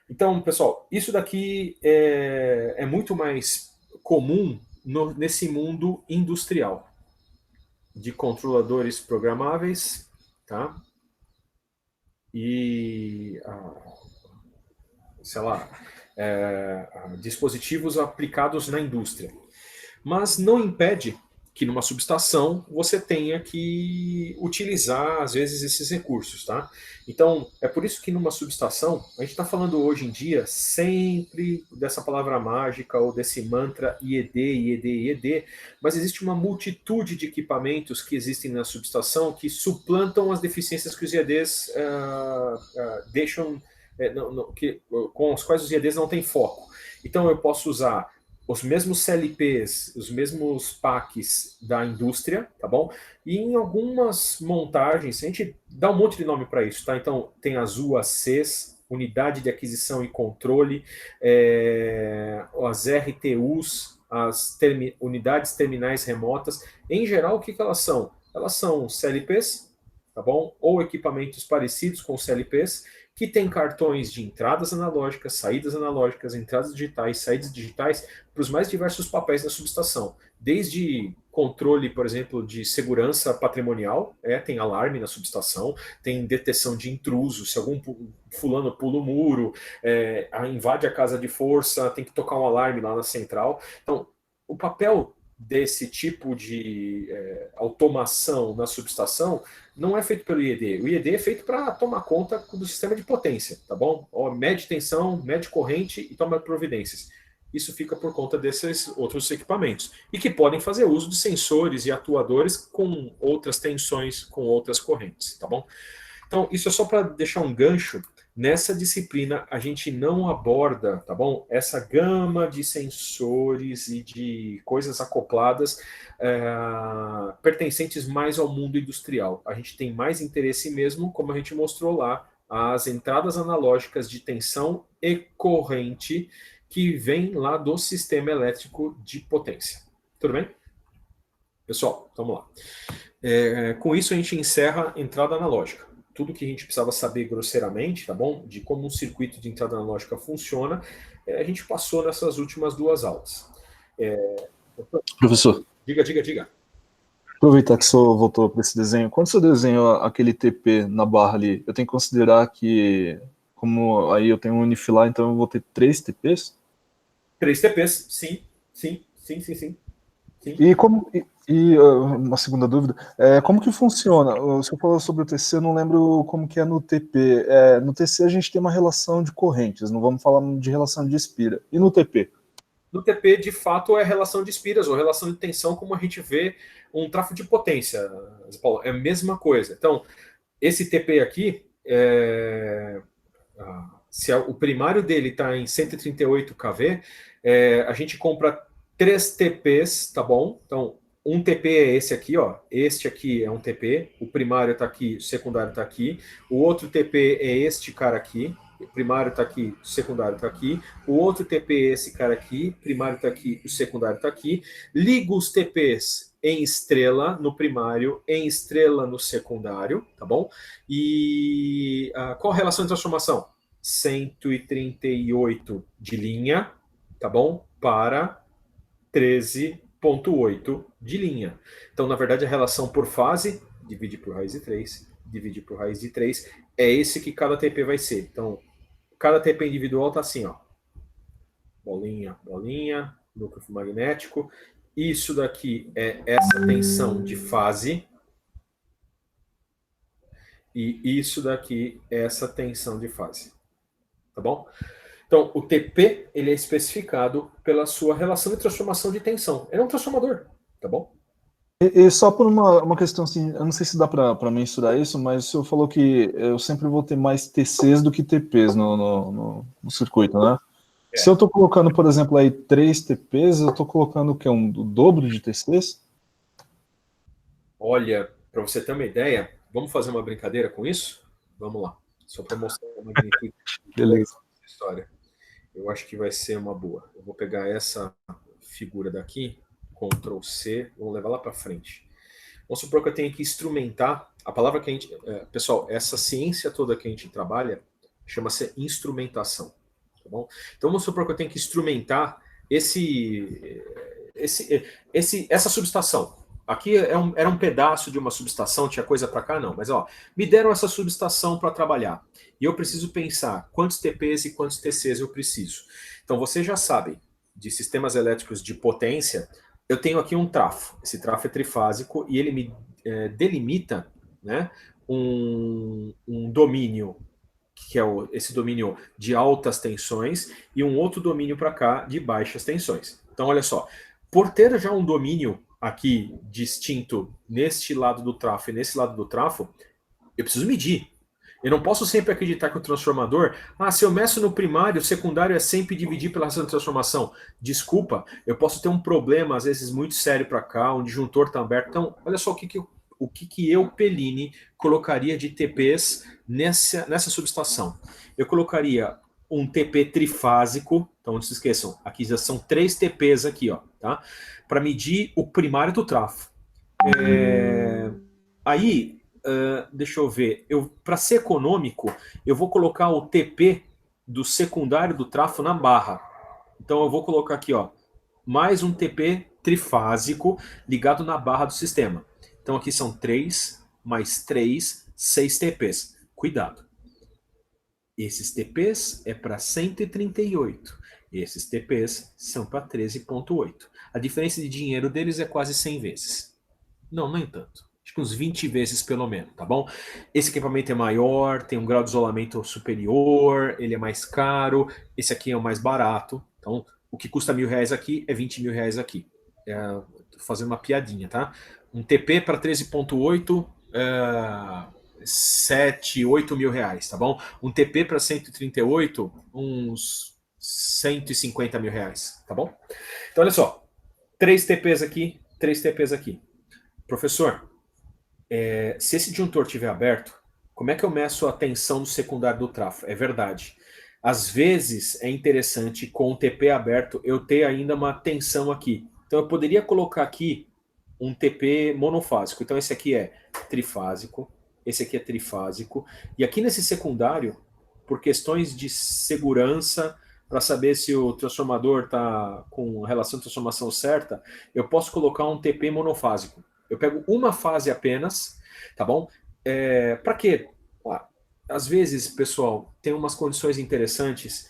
Então, pessoal, isso daqui é muito mais comum nesse mundo industrial de controladores programáveis, tá? E, sei lá, dispositivos aplicados na indústria. Mas não impede que numa subestação você tenha que utilizar, às vezes, esses recursos, tá? Então, é por isso que numa subestação, a gente está falando hoje em dia sempre dessa palavra mágica ou desse mantra IED, IED, IED, mas existe uma multitude de equipamentos que existem na subestação que suplantam as deficiências que os IEDs deixam, com os quais os IEDs não têm foco. Então, eu posso usar os mesmos CLPs, os mesmos PACs da indústria, tá bom? E em algumas montagens, a gente dá um monte de nome para isso, tá? Então, tem as UACs, Unidade de Aquisição e Controle, as RTUs, Unidades Terminais Remotas. Em geral, o que elas são? Elas são CLPs, tá bom? Ou equipamentos parecidos com CLPs, que tem cartões de entradas analógicas, saídas analógicas, entradas digitais, saídas digitais, para os mais diversos papéis da subestação. Desde controle, por exemplo, de segurança patrimonial, tem alarme na subestação, tem detecção de intrusos, se algum fulano pula o muro, invade a casa de força, tem que tocar um alarme lá na central. Então, o papel desse tipo de automação na subestação não é feito pelo IED. O IED é feito para tomar conta do sistema de potência, tá bom? Mede tensão, mede corrente e toma providências. Isso fica por conta desses outros equipamentos. E que podem fazer uso de sensores e atuadores com outras tensões, com outras correntes, tá bom? Então, isso é só para deixar um gancho. Nessa disciplina, a gente não aborda, tá bom? Essa gama de sensores e de coisas acopladas pertencentes mais ao mundo industrial. A gente tem mais interesse mesmo, como a gente mostrou lá, as entradas analógicas de tensão e corrente que vem lá do sistema elétrico de potência. Tudo bem? Pessoal, vamos lá. Com isso, a gente encerra a entrada analógica. Tudo que a gente precisava saber grosseiramente, tá bom? De como um circuito de entrada analógica funciona, a gente passou nessas últimas duas aulas. Professor. Diga. Aproveitar que o senhor voltou para esse desenho. Quando o senhor desenha aquele TP na barra ali, eu tenho que considerar que, como aí eu tenho um Unifilar, então eu vou ter 3 TPs? 3 TPs, sim. E uma segunda dúvida, como que funciona? O senhor falou sobre o TC, eu não lembro como que é no TP. No TC a gente tem uma relação de correntes, não vamos falar de relação de espira. E no TP? No TP, de fato, é relação de espiras ou relação de tensão, como a gente vê um tráfego de potência, Paulo. É a mesma coisa. Então, esse TP aqui, se o primário dele está em 138 kV, a gente compra 3 TPs, tá bom? Então, um TP é esse aqui, ó. Este aqui é um TP. O primário está aqui, o secundário está aqui. O outro TP é este cara aqui. o primário está aqui, o secundário está aqui, o outro TP é esse cara aqui, o primário está aqui, o secundário está aqui, ligo os TPs em estrela no primário, em estrela no secundário, tá bom? E qual a relação de transformação? 138 de linha, tá bom? Para 13,8 de linha. Então, na verdade, a relação por fase, divide por raiz de 3, divide por raiz de 3, é esse que cada TP vai ser. Então, cada TP individual está assim, ó. Bolinha, bolinha, núcleo magnético. Isso daqui é essa tensão de fase. E isso daqui é essa tensão de fase. Tá bom? Então, o TP ele é especificado pela sua relação de transformação de tensão. Ele é um transformador, tá bom? E só por uma questão assim, eu não sei se dá para mensurar isso, mas o senhor falou que eu sempre vou ter mais TCs do que TPs no circuito, né? É. Se eu estou colocando, por exemplo, aí 3 TPs, eu estou colocando o quê? O dobro de TCs? Olha, para você ter uma ideia, vamos fazer uma brincadeira com isso? Vamos lá. Só para mostrar a magnitude Beleza. Da história. Eu acho que vai ser uma boa. Eu vou pegar essa figura daqui, Ctrl C, vamos levar lá para frente. Vamos supor que eu tenho que instrumentar, a palavra que a gente... pessoal, essa ciência toda que a gente trabalha chama-se instrumentação. Tá bom? Então vamos supor que eu tenho que instrumentar essa subestação. Aqui era um pedaço de uma subestação, tinha coisa para cá, não. Mas ó, me deram essa subestação para trabalhar. E eu preciso pensar quantos TPs e quantos TCs eu preciso. Então vocês já sabem, de sistemas elétricos de potência, eu tenho aqui um trafo. Esse trafo é trifásico e ele me delimita, né, um domínio, que é esse domínio de altas tensões, e um outro domínio para cá de baixas tensões. Então olha só, por ter já um domínio aqui distinto neste lado do trafo e nesse lado do trafo, eu preciso medir. Eu não posso sempre acreditar que o transformador, se eu meço no primário, o secundário é sempre dividir pela relação de transformação. Desculpa, eu posso ter um problema, às vezes, muito sério para cá, um disjuntor está aberto. Então, olha só o que eu, Pellini, colocaria de TPs nessa subestação. Eu colocaria um TP trifásico, então não se esqueçam, aqui já são 3 TPs aqui, ó, tá? Para medir o primário do trafo. Aí, deixa eu ver, para ser econômico, eu vou colocar o TP do secundário do trafo na barra. Então eu vou colocar aqui, ó, mais um TP trifásico ligado na barra do sistema. Então aqui são 3 mais 3, 6 TPs. Cuidado. Esses TPs é para 138. Esses TPs são para 13,8. A diferença de dinheiro deles é quase 100 vezes. Não, nem tanto. Acho que uns 20 vezes pelo menos, tá bom? Esse equipamento é maior, tem um grau de isolamento superior, ele é mais caro, esse aqui é o mais barato. Então, o que custa R$1.000 aqui é R$20.000 aqui. Tô fazendo uma piadinha, tá? Um TP para 13,8... 7, 8 mil reais, tá bom? Um TP para 138, uns 150 mil reais, tá bom? Então, olha só, 3 TPs aqui, 3 TPs aqui. Professor, se esse disjuntor estiver aberto, como é que eu meço a tensão do secundário do trafo? É verdade. Às vezes, é interessante, com o TP aberto, eu ter ainda uma tensão aqui. Então, eu poderia colocar aqui um TP monofásico. Então, esse aqui é trifásico, esse aqui é trifásico. E aqui nesse secundário, por questões de segurança, para saber se o transformador está com a relação de transformação certa, eu posso colocar um TP monofásico. Eu pego uma fase apenas, tá bom? Para quê? Às vezes, pessoal, tem umas condições interessantes.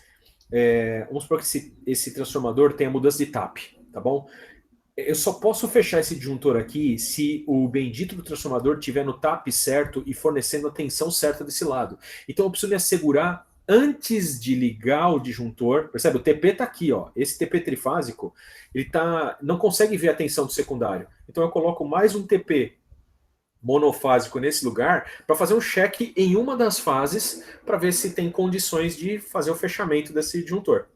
Vamos supor que esse transformador tenha mudança de TAP, tá bom? Eu só posso fechar esse disjuntor aqui se o bendito do transformador estiver no TAP certo e fornecendo a tensão certa desse lado. Então eu preciso me assegurar antes de ligar o disjuntor. Percebe? O TP está aqui, ó. Esse TP trifásico, ele não consegue ver a tensão do secundário. Então eu coloco mais um TP monofásico nesse lugar para fazer um check em uma das fases para ver se tem condições de fazer o fechamento desse disjuntor.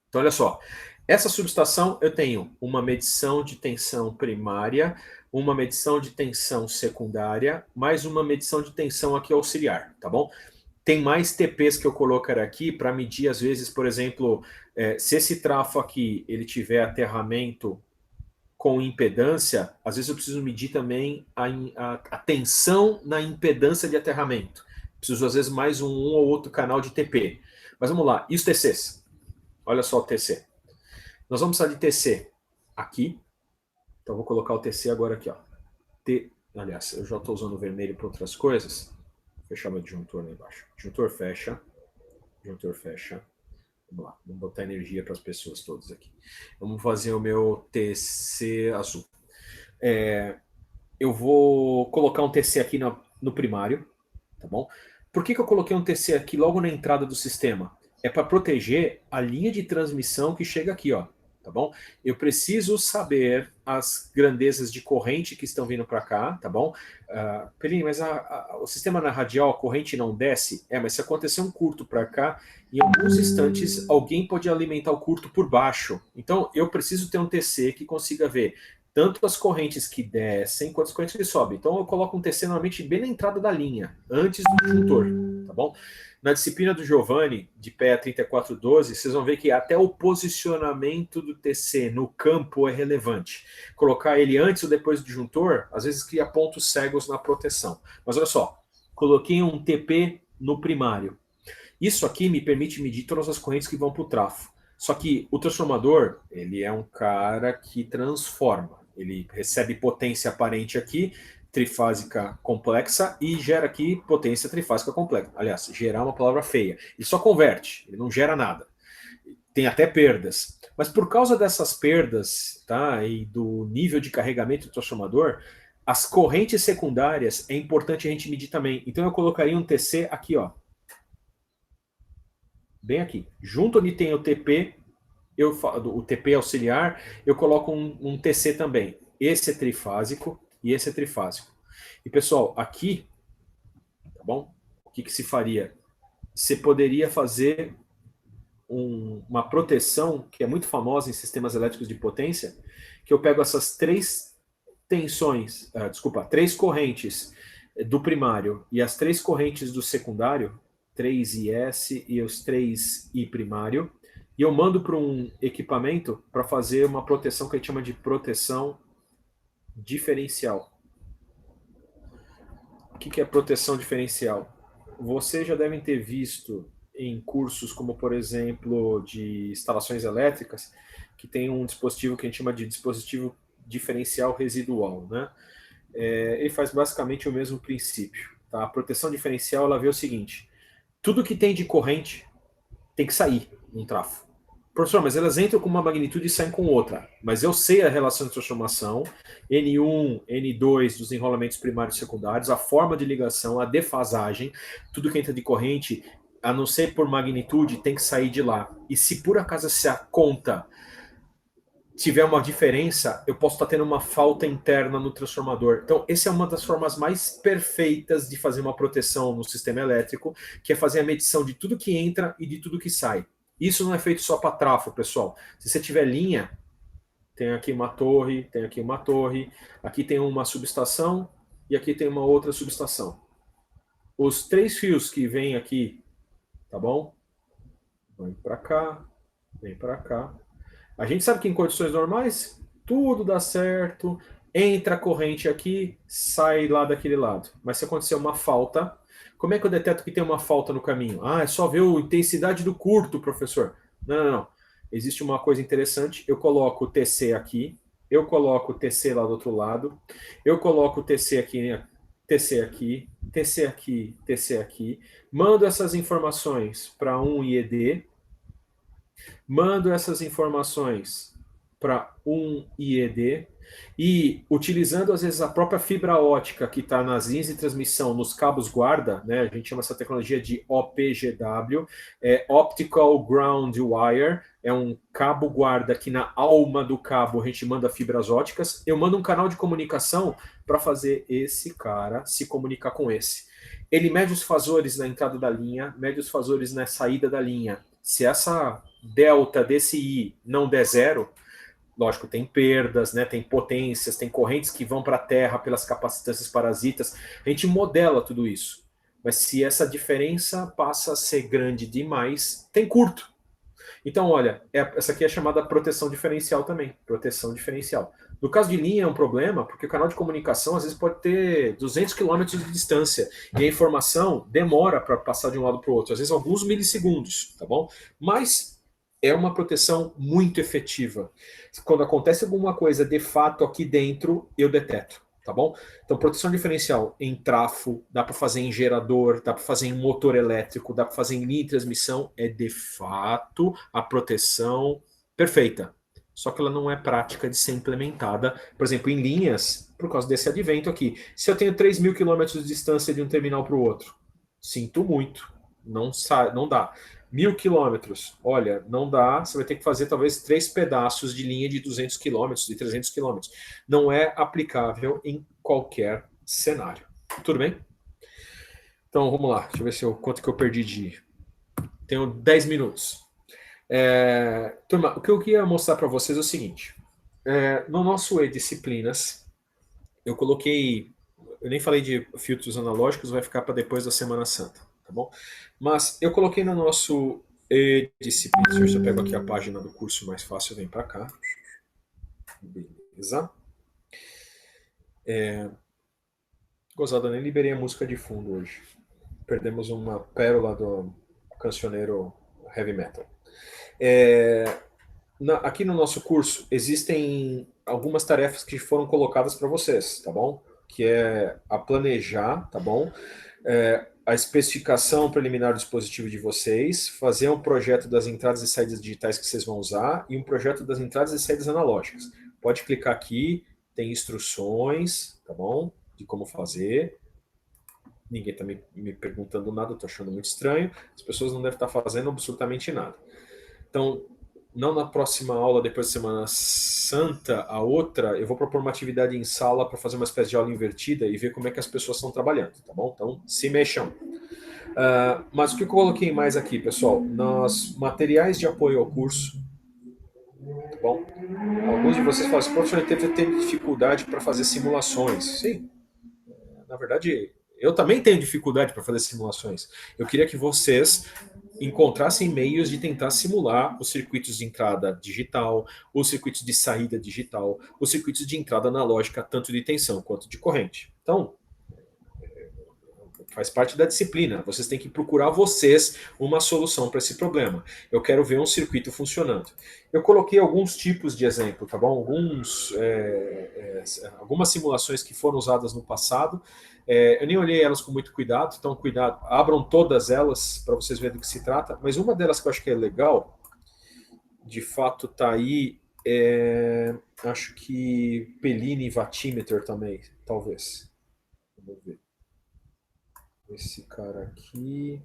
Então olha só. Essa subestação eu tenho uma medição de tensão primária, uma medição de tensão secundária, mais uma medição de tensão aqui auxiliar, tá bom? Tem mais TPs que eu colocar aqui para medir, às vezes, por exemplo, se esse trafo aqui ele tiver aterramento com impedância, às vezes eu preciso medir também a tensão na impedância de aterramento. Preciso, às vezes, mais um ou outro canal de TP. Mas vamos lá, e os TCs? Olha só o TC. Nós vamos precisar de TC aqui. Então, vou colocar o TC agora aqui. Ó. Aliás, eu já estou usando o vermelho para outras coisas. Vou fechar meu disjuntor lá embaixo. Disjuntor fecha. Disjuntor fecha. Vamos lá, vamos botar energia para as pessoas todas aqui. Vamos fazer o meu TC azul. Eu vou colocar um TC aqui no primário, tá bom? Por que eu coloquei um TC aqui logo na entrada do sistema? É para proteger a linha de transmissão que chega aqui, ó, tá bom? Eu preciso saber as grandezas de corrente que estão vindo para cá, tá bom? Pelinho, mas o sistema na radial, a corrente não desce? Mas se acontecer um curto para cá, em alguns instantes alguém pode alimentar o curto por baixo. Então eu preciso ter um TC que consiga ver tanto as correntes que descem quanto as correntes que sobem. Então eu coloco um TC normalmente bem na entrada da linha, antes do disjuntor, tá bom? Na disciplina do Giovanni, de pé 3412, vocês vão ver que até o posicionamento do TC no campo é relevante. Colocar ele antes ou depois do disjuntor, às vezes cria pontos cegos na proteção. Mas olha só, coloquei um TP no primário. Isso aqui me permite medir todas as correntes que vão para o trafo. Só que o transformador, ele é um cara que transforma. Ele recebe potência aparente aqui, trifásica complexa, e gera aqui potência trifásica complexa. Aliás, gerar é uma palavra feia. Ele só converte, ele não gera nada. Tem até perdas. Mas por causa dessas perdas, tá, e do nível de carregamento do transformador, as correntes secundárias é importante a gente medir também. Então eu colocaria um TC aqui, ó. Bem aqui. Junto onde tem o TP, o TP auxiliar, eu coloco um TC também. Esse é trifásico e esse é trifásico. E pessoal, aqui, tá bom? O que se faria? Você poderia fazer uma proteção que é muito famosa em sistemas elétricos de potência, que eu pego essas três tensões, três correntes do primário e as três correntes do secundário, 3IS e os 3I primário, e eu mando para um equipamento para fazer uma proteção que a gente chama de proteção diferencial. O que é proteção diferencial? Vocês já devem ter visto em cursos como, por exemplo, de instalações elétricas, que tem um dispositivo que a gente chama de dispositivo diferencial residual, né? Ele faz basicamente o mesmo princípio. Tá? A proteção diferencial, ela vê o seguinte: tudo que tem de corrente tem que sair num trafo. Professor, mas elas entram com uma magnitude e saem com outra. Mas eu sei a relação de transformação, N1, N2 dos enrolamentos primários e secundários, a forma de ligação, a defasagem, tudo que entra de corrente, a não ser por magnitude, tem que sair de lá. E se por acaso essa conta tiver uma diferença, eu posso estar tendo uma falta interna no transformador. Então, essa é uma das formas mais perfeitas de fazer uma proteção no sistema elétrico, que é fazer a medição de tudo que entra e de tudo que sai. Isso não é feito só para trafo, pessoal. Se você tiver linha, tem aqui uma torre, tem aqui uma torre, aqui tem uma subestação e aqui tem uma outra subestação. Os três fios que vêm aqui, tá bom? Vem para cá, vem para cá. A gente sabe que em condições normais, tudo dá certo, entra a corrente aqui, sai lá daquele lado. Mas se acontecer uma falta, como é que eu deteto que tem uma falta no caminho? É só ver a intensidade do curto, professor. Não. Existe uma coisa interessante, eu coloco o TC aqui, eu coloco o TC lá do outro lado, eu coloco o TC aqui, TC aqui, TC aqui, TC aqui, mando essas informações para um IED, mando essas informações para um IED e utilizando às vezes a própria fibra ótica que está nas linhas de transmissão, nos cabos guarda, né? A gente chama essa tecnologia de OPGW, Optical Ground Wire, é um cabo guarda que na alma do cabo a gente manda fibras óticas, eu mando um canal de comunicação para fazer esse cara se comunicar com esse. Ele mede os fasores na entrada da linha, mede os fasores na saída da linha. Se essa delta desse I não der zero, lógico, tem perdas, né? Tem potências, tem correntes que vão para a Terra pelas capacitâncias parasitas. A gente modela tudo isso. Mas se essa diferença passa a ser grande demais, tem curto. Então, olha, essa aqui é chamada proteção diferencial também. Proteção diferencial. No caso de linha é um problema, porque o canal de comunicação às vezes pode ter 200 quilômetros de distância e a informação demora para passar de um lado para o outro, às vezes alguns milissegundos, tá bom? Mas é uma proteção muito efetiva. Quando acontece alguma coisa de fato aqui dentro, eu deteto. Tá bom? Então, proteção diferencial em trafo, dá para fazer em gerador, dá para fazer em motor elétrico, dá para fazer em linha de transmissão, é de fato a proteção perfeita. Só que ela não é prática de ser implementada, por exemplo, em linhas, por causa desse advento aqui. Se eu tenho 3.000 quilômetros de distância de um terminal para o outro, sinto muito, não dá. 1.000 quilômetros, olha, não dá, você vai ter que fazer talvez 3 pedaços de linha de 200 quilômetros, de 300 quilômetros. Não é aplicável em qualquer cenário. Tudo bem? Então, vamos lá, deixa eu ver quanto que eu perdi de... Tenho 10 minutos. Turma, o que eu queria mostrar para vocês é o seguinte. No nosso E-Disciplinas, eu coloquei... Eu nem falei de filtros analógicos, vai ficar para depois da Semana Santa, tá bom? Mas eu coloquei no nosso E-Disciplinas. Deixa eu ver se eu pego aqui a página do curso mais fácil, vem para cá. Beleza. Gozada, nem liberei a música de fundo hoje. Perdemos uma pérola do cancioneiro heavy metal. Aqui no nosso curso existem algumas tarefas que foram colocadas para vocês, tá bom? Que é a planejar, tá bom? A especificação preliminar do dispositivo de vocês, fazer um projeto das entradas e saídas digitais que vocês vão usar e um projeto das entradas e saídas analógicas. Pode clicar aqui, tem instruções, tá bom? De como fazer. Ninguém está me perguntando nada, eu estou achando muito estranho. As pessoas não devem estar fazendo absolutamente nada. Então, não na próxima aula, depois da Semana Santa, a outra, eu vou propor uma atividade em sala para fazer uma espécie de aula invertida e ver como é que as pessoas estão trabalhando, tá bom? Então, se mexam. Mas o que eu coloquei mais aqui, pessoal? Nos materiais de apoio ao curso, tá bom? Alguns de vocês falam assim, professor, teve dificuldade para fazer simulações. Sim, na verdade, eu também tenho dificuldade para fazer simulações. Eu queria que vocês encontrassem meios de tentar simular os circuitos de entrada digital, os circuitos de saída digital, os circuitos de entrada analógica, tanto de tensão quanto de corrente. Então, faz parte da disciplina. Vocês têm que procurar vocês uma solução para esse problema. Eu quero ver um circuito funcionando. Eu coloquei alguns tipos de exemplo, tá bom? Algumas simulações que foram usadas no passado. Eu nem olhei elas com muito cuidado, então cuidado, abram todas elas para vocês verem do que se trata. Mas uma delas que eu acho que é legal, de fato está aí, acho que Pellini Vattimeter também, talvez. Vamos ver. Esse cara aqui.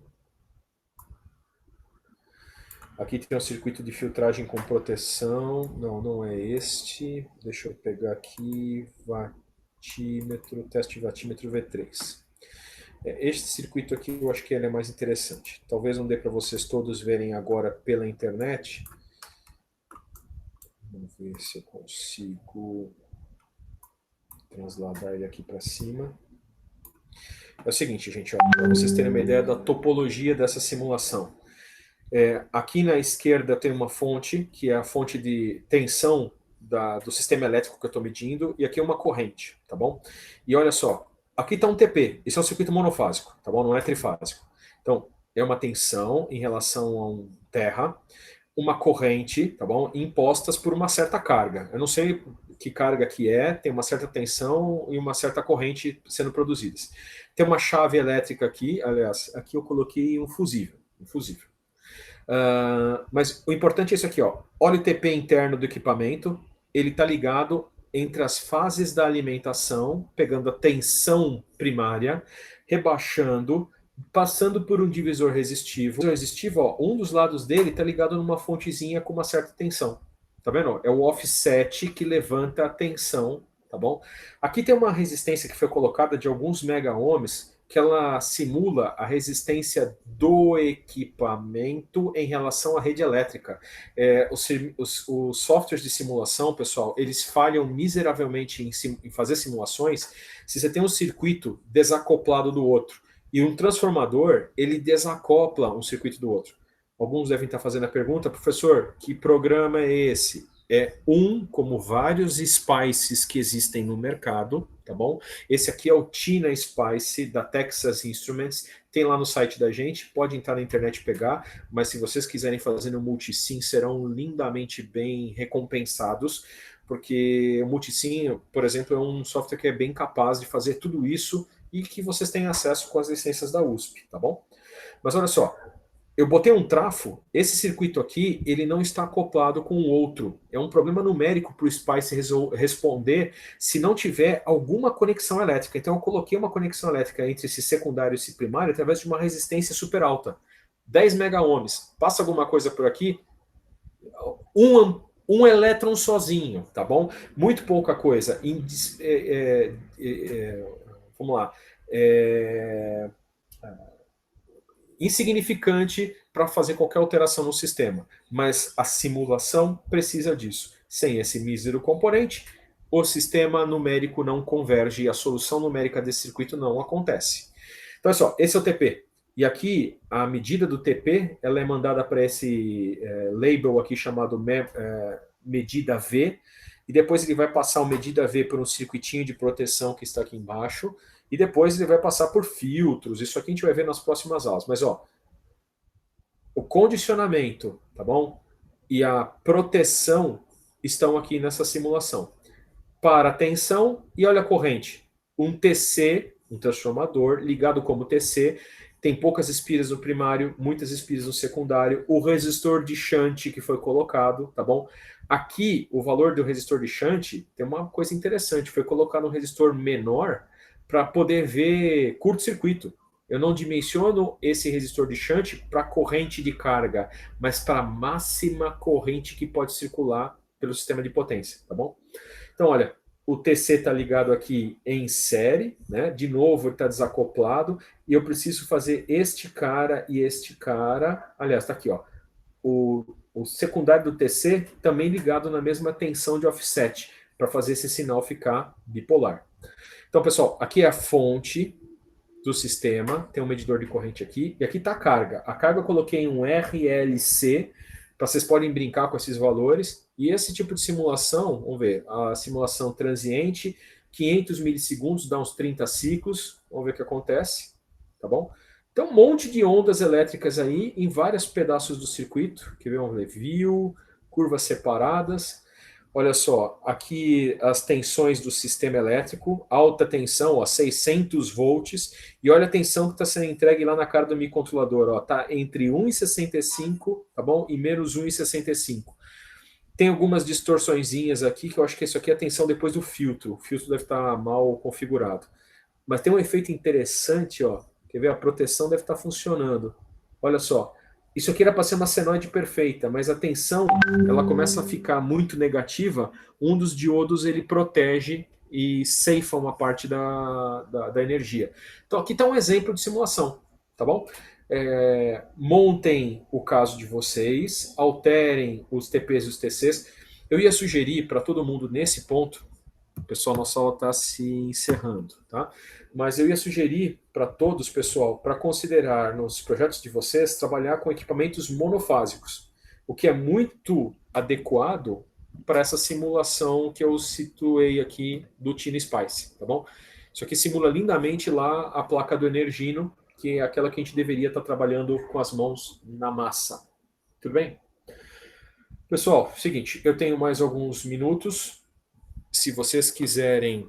Aqui tem um circuito de filtragem com proteção. Não, não é este. Deixa eu pegar aqui. Vatímetro, teste vatímetro V3. Este circuito aqui eu acho que ele é mais interessante. Talvez não dê para vocês todos verem agora pela internet. Vamos ver se eu consigo transladar ele aqui para cima. É o seguinte, gente, para vocês terem uma ideia da topologia dessa simulação. Aqui na esquerda tem uma fonte, que é a fonte de tensão do sistema elétrico que eu estou medindo, e aqui é uma corrente, tá bom? E olha só, aqui está um TP, isso é um circuito monofásico, tá bom? Não é trifásico. Então, é uma tensão em relação a um terra, uma corrente, tá bom? Impostas por uma certa carga. Eu não sei que carga que tem uma certa tensão e uma certa corrente sendo produzidas. Tem uma chave elétrica aqui, aliás, aqui eu coloquei um fusível. Mas o importante é isso aqui, ó. Olha o TP interno do equipamento, ele está ligado entre as fases da alimentação, pegando a tensão primária, rebaixando, passando por um divisor resistivo. O divisor resistivo, ó, um dos lados dele está ligado numa fontezinha com uma certa tensão. Tá vendo? É o offset que levanta a tensão, tá bom? Aqui tem uma resistência que foi colocada de alguns mega-ohms, que ela simula a resistência do equipamento em relação à rede elétrica. Os softwares de simulação, pessoal, eles falham miseravelmente em fazer simulações se você tem um circuito desacoplado do outro. E um transformador, ele desacopla um circuito do outro. Alguns devem estar fazendo a pergunta, professor, que programa é esse? É um, como vários Spices que existem no mercado, tá bom? Esse aqui é o Tina Spice da Texas Instruments, tem lá no site da gente, pode entrar na internet e pegar, mas se vocês quiserem fazer no Multisim, serão lindamente bem recompensados, porque o Multisim, por exemplo, é um software que é bem capaz de fazer tudo isso e que vocês têm acesso com as licenças da USP, tá bom? Mas olha só, eu botei um trafo, esse circuito aqui, ele não está acoplado com o outro. É um problema numérico para o Spice responder se não tiver alguma conexão elétrica. Então eu coloquei uma conexão elétrica entre esse secundário e esse primário através de uma resistência super alta. 10 mega-ohms. Passa alguma coisa por aqui, um elétron sozinho, tá bom? Muito pouca coisa. Vamos lá. É, insignificante para fazer qualquer alteração no sistema, mas a simulação precisa disso. Sem esse mísero componente, o sistema numérico não converge e a solução numérica desse circuito não acontece. Então, olha só, esse é o TP. E aqui, a medida do TP, ela é mandada para esse label aqui chamado medida V, e depois ele vai passar o medida V por um circuitinho de proteção que está aqui embaixo, e depois ele vai passar por filtros. Isso aqui a gente vai ver nas próximas aulas. Mas, ó, o condicionamento, tá bom? E a proteção estão aqui nessa simulação. Para a tensão, e olha a corrente. Um TC, um transformador, ligado como TC, tem poucas espiras no primário, muitas espiras no secundário. O resistor de shunt que foi colocado, tá bom? Aqui, o valor do resistor de shunt tem uma coisa interessante. Foi colocado um resistor menor para poder ver curto-circuito. Eu não dimensiono esse resistor de shunt para corrente de carga, mas para a máxima corrente que pode circular pelo sistema de potência, tá bom? Então, olha, o TC está ligado aqui em série, né? De novo, ele está desacoplado, e eu preciso fazer este cara e este cara. Aliás, está aqui, ó. O secundário do TC também ligado na mesma tensão de offset, para fazer esse sinal ficar bipolar. Então, pessoal, aqui é a fonte do sistema, tem um medidor de corrente aqui, e aqui está a carga. A carga eu coloquei em um RLC, para vocês podem brincar com esses valores, e esse tipo de simulação, vamos ver, a simulação transiente, 500 milissegundos, dá uns 30 ciclos, vamos ver o que acontece, tá bom? Então, um monte de ondas elétricas aí, em vários pedaços do circuito, que vamos ver, view, curvas separadas. Olha só, aqui as tensões do sistema elétrico, alta tensão, ó, 600 volts, e olha a tensão que está sendo entregue lá na cara do microcontrolador, ó, tá entre 1,65, tá bom? E menos 1,65. Tem algumas distorçõezinhas aqui, que eu acho que isso aqui é a tensão depois do filtro. O filtro deve estar mal configurado. Mas tem um efeito interessante, ó. Quer ver? A proteção deve estar funcionando. Olha só. Isso aqui era para ser uma senoide perfeita, mas a tensão ela começa a ficar muito negativa. Um dos diodos ele protege e ceifa uma parte da energia. Então aqui está um exemplo de simulação, tá bom? Montem o caso de vocês, alterem os TPs e os TCs. Eu ia sugerir para todo mundo nesse ponto, pessoal, nossa aula está se encerrando, tá? Mas eu ia sugerir para todos, pessoal, para considerar nos projetos de vocês trabalhar com equipamentos monofásicos, o que é muito adequado para essa simulação que eu situei aqui do Tina Spice, tá bom? Isso aqui simula lindamente lá a placa do Energino, que é aquela que a gente deveria estar trabalhando com as mãos na massa. Tudo bem? Pessoal, seguinte, eu tenho mais alguns minutos. Se vocês quiserem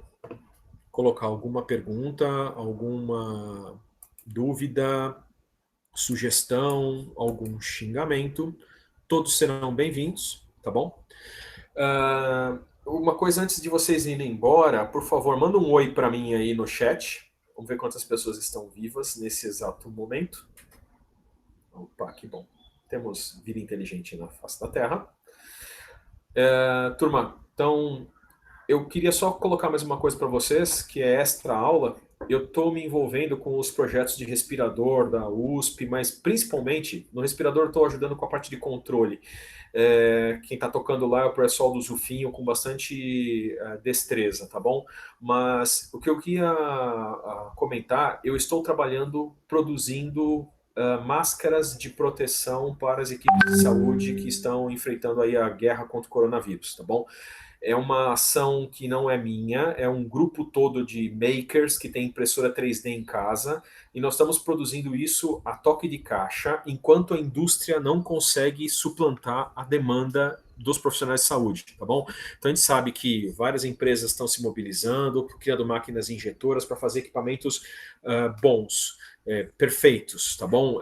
colocar alguma pergunta, alguma dúvida, sugestão, algum xingamento, todos serão bem-vindos, tá bom? Uma coisa antes de vocês irem embora, por favor, manda um oi para mim aí no chat. Vamos ver quantas pessoas estão vivas nesse exato momento. Opa, que bom. Temos vida inteligente na face da Terra. Turma, então eu queria só colocar mais uma coisa para vocês, que é extra aula. eu estou me envolvendo com os projetos de respirador da USP, mas principalmente no respirador estou ajudando com a parte de controle. Quem está tocando lá é o pessoal do Zufinho com bastante destreza, tá bom? Mas o que eu queria comentar, eu estou trabalhando, produzindo máscaras de proteção para as equipes de saúde que estão enfrentando aí a guerra contra o coronavírus, tá bom? É uma ação que não é minha, é um grupo todo de makers que tem impressora 3D em casa e nós estamos produzindo isso a toque de caixa enquanto a indústria não consegue suplantar a demanda dos profissionais de saúde, tá bom? Então a gente sabe que várias empresas estão se mobilizando, criando máquinas injetoras para fazer equipamentos bons, perfeitos, tá bom?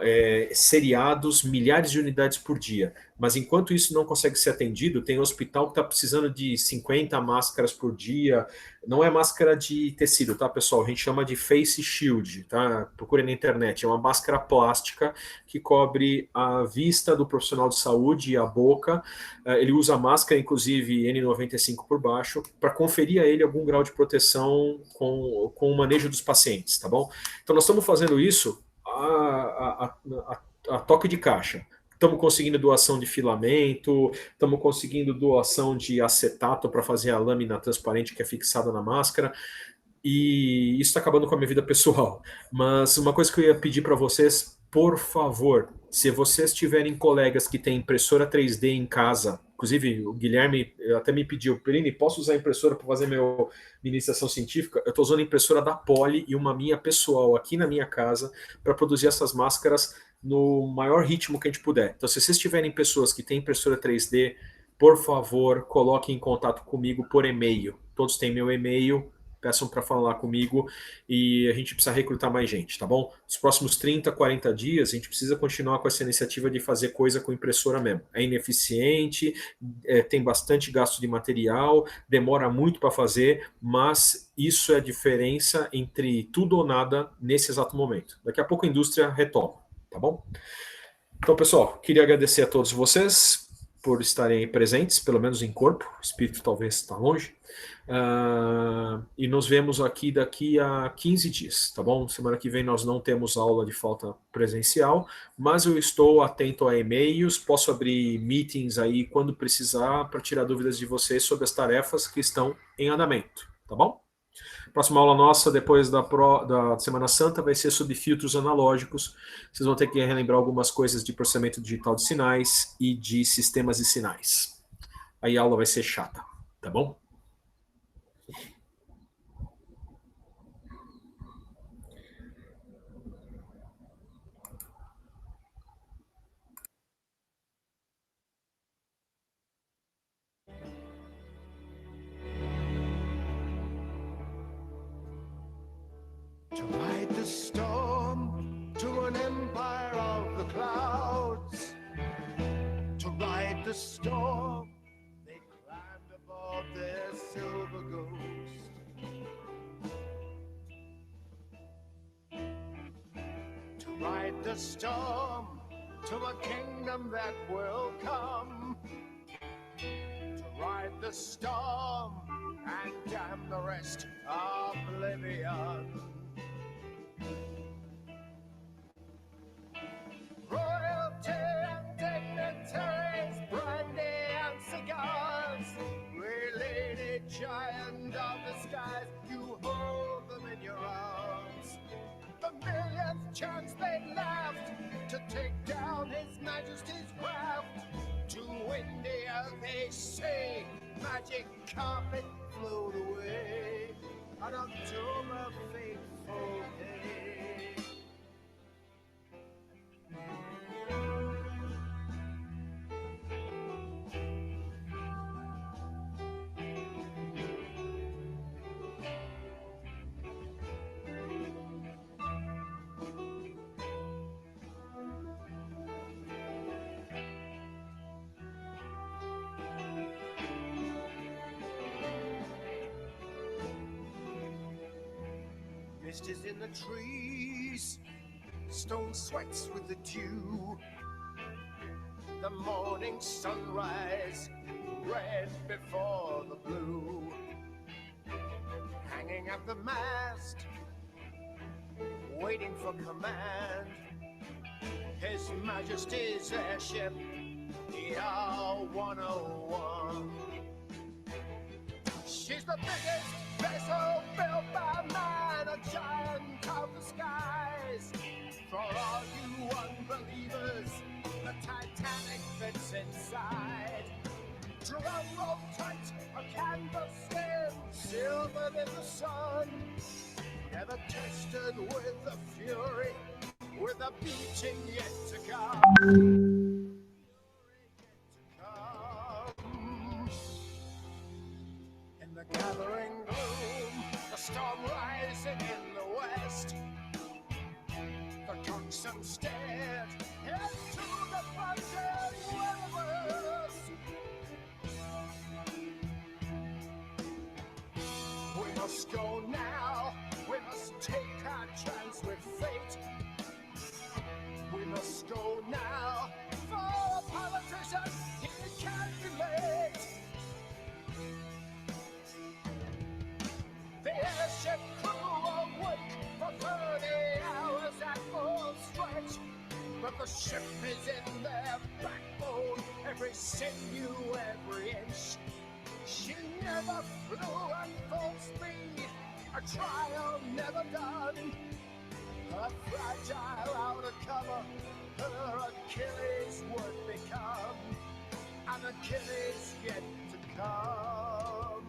Seriados, milhares de unidades por dia. Mas enquanto isso não consegue ser atendido, tem hospital que está precisando de 50 máscaras por dia. Não é máscara de tecido, tá, pessoal? A gente chama de face shield, tá? Procure na internet. É uma máscara plástica que cobre a vista do profissional de saúde e a boca. Ele usa máscara, inclusive N95 por baixo, para conferir a ele algum grau de proteção com o manejo dos pacientes, tá bom? Então nós estamos fazendo isso a toque de caixa. Estamos conseguindo doação de filamento, estamos conseguindo doação de acetato para fazer a lâmina transparente que é fixada na máscara, e isso está acabando com a minha vida pessoal. Mas uma coisa que eu ia pedir para vocês, por favor, se vocês tiverem colegas que têm impressora 3D em casa, inclusive o Guilherme até me pediu, Perini, posso usar a impressora para fazer minha iniciação científica? Eu estou usando a impressora da Poly e uma minha pessoal aqui na minha casa para produzir essas máscaras no maior ritmo que a gente puder. Então, se vocês tiverem pessoas que têm impressora 3D, por favor, coloquem em contato comigo por e-mail. Todos têm meu e-mail, peçam para falar comigo e a gente precisa recrutar mais gente, tá bom? Nos próximos 30, 40 dias, a gente precisa continuar com essa iniciativa de fazer coisa com impressora mesmo. É ineficiente, tem bastante gasto de material, demora muito para fazer, mas isso é a diferença entre tudo ou nada nesse exato momento. Daqui a pouco a indústria retoma. Tá bom? Então, pessoal, queria agradecer a todos vocês por estarem presentes, pelo menos em corpo, o espírito talvez está longe, e nos vemos aqui daqui a 15 dias, tá bom? Semana que vem nós não temos aula de falta presencial, mas eu estou atento a e-mails, posso abrir meetings aí quando precisar para tirar dúvidas de vocês sobre as tarefas que estão em andamento, tá bom? Próxima aula nossa, depois da Semana Santa, vai ser sobre filtros analógicos. Vocês vão ter que relembrar algumas coisas de processamento digital de sinais e de sistemas de sinais. Aí a aula vai ser chata, tá bom? To ride the storm to an empire of the clouds. To ride the storm, they climbed above their silver ghost. To ride the storm to a kingdom that will come. To ride the storm and damn the rest oblivion. Royalty and dignitaries, brandy and cigars. We lady giant of the skies, you hold them in your arms. The millionth chance they laughed to take down His Majesty's craft. To India they say, magic carpet float away. An October fateful day. Mist is in the trees, stone sweats with the dew. The morning sunrise, red before the blue. Hanging at the mast, waiting for command. His Majesty's airship, DR-101. She's the biggest vessel built by man, a giant of the skies. For all you unbelievers, the Titanic fits inside. Drum roll tight, a canvas skin, silver in the sun. Never tested with the fury, with a beating yet to come. In the gathering gloom, the storm rising in the west. The coxswain stared into the frontier weathers. We must go now. We must take our chance with fate. We must go now. For a politician, he can't be late. The airship crew awake for 30 hours at full stretch. But the ship is in their backbone, every sinew, every inch. She never flew at full speed, a trial never done. Her fragile outer cover, her Achilles would become, an Achilles yet to come.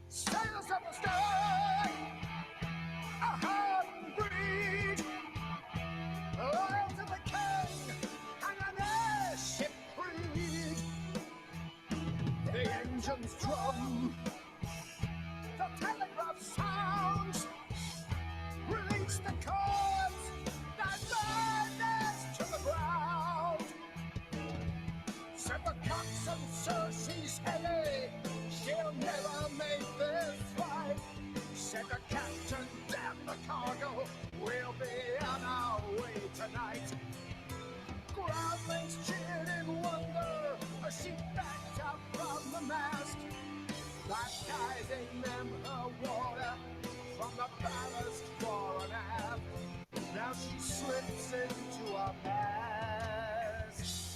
Sailors of the stern, a heart and greed, loyal to the king, and an airship creed. The engines drum, the telegraph sounds, release the cords that burn us to the ground. Said the coxswain, sir, she's heavy, she'll never make this flight. Said the captain, damn the cargo, we'll be on our way tonight. Groundlings cheered in wonder as she backed up from the mast, baptizing them her water from the ballast fore and aft. Now she slips into our past.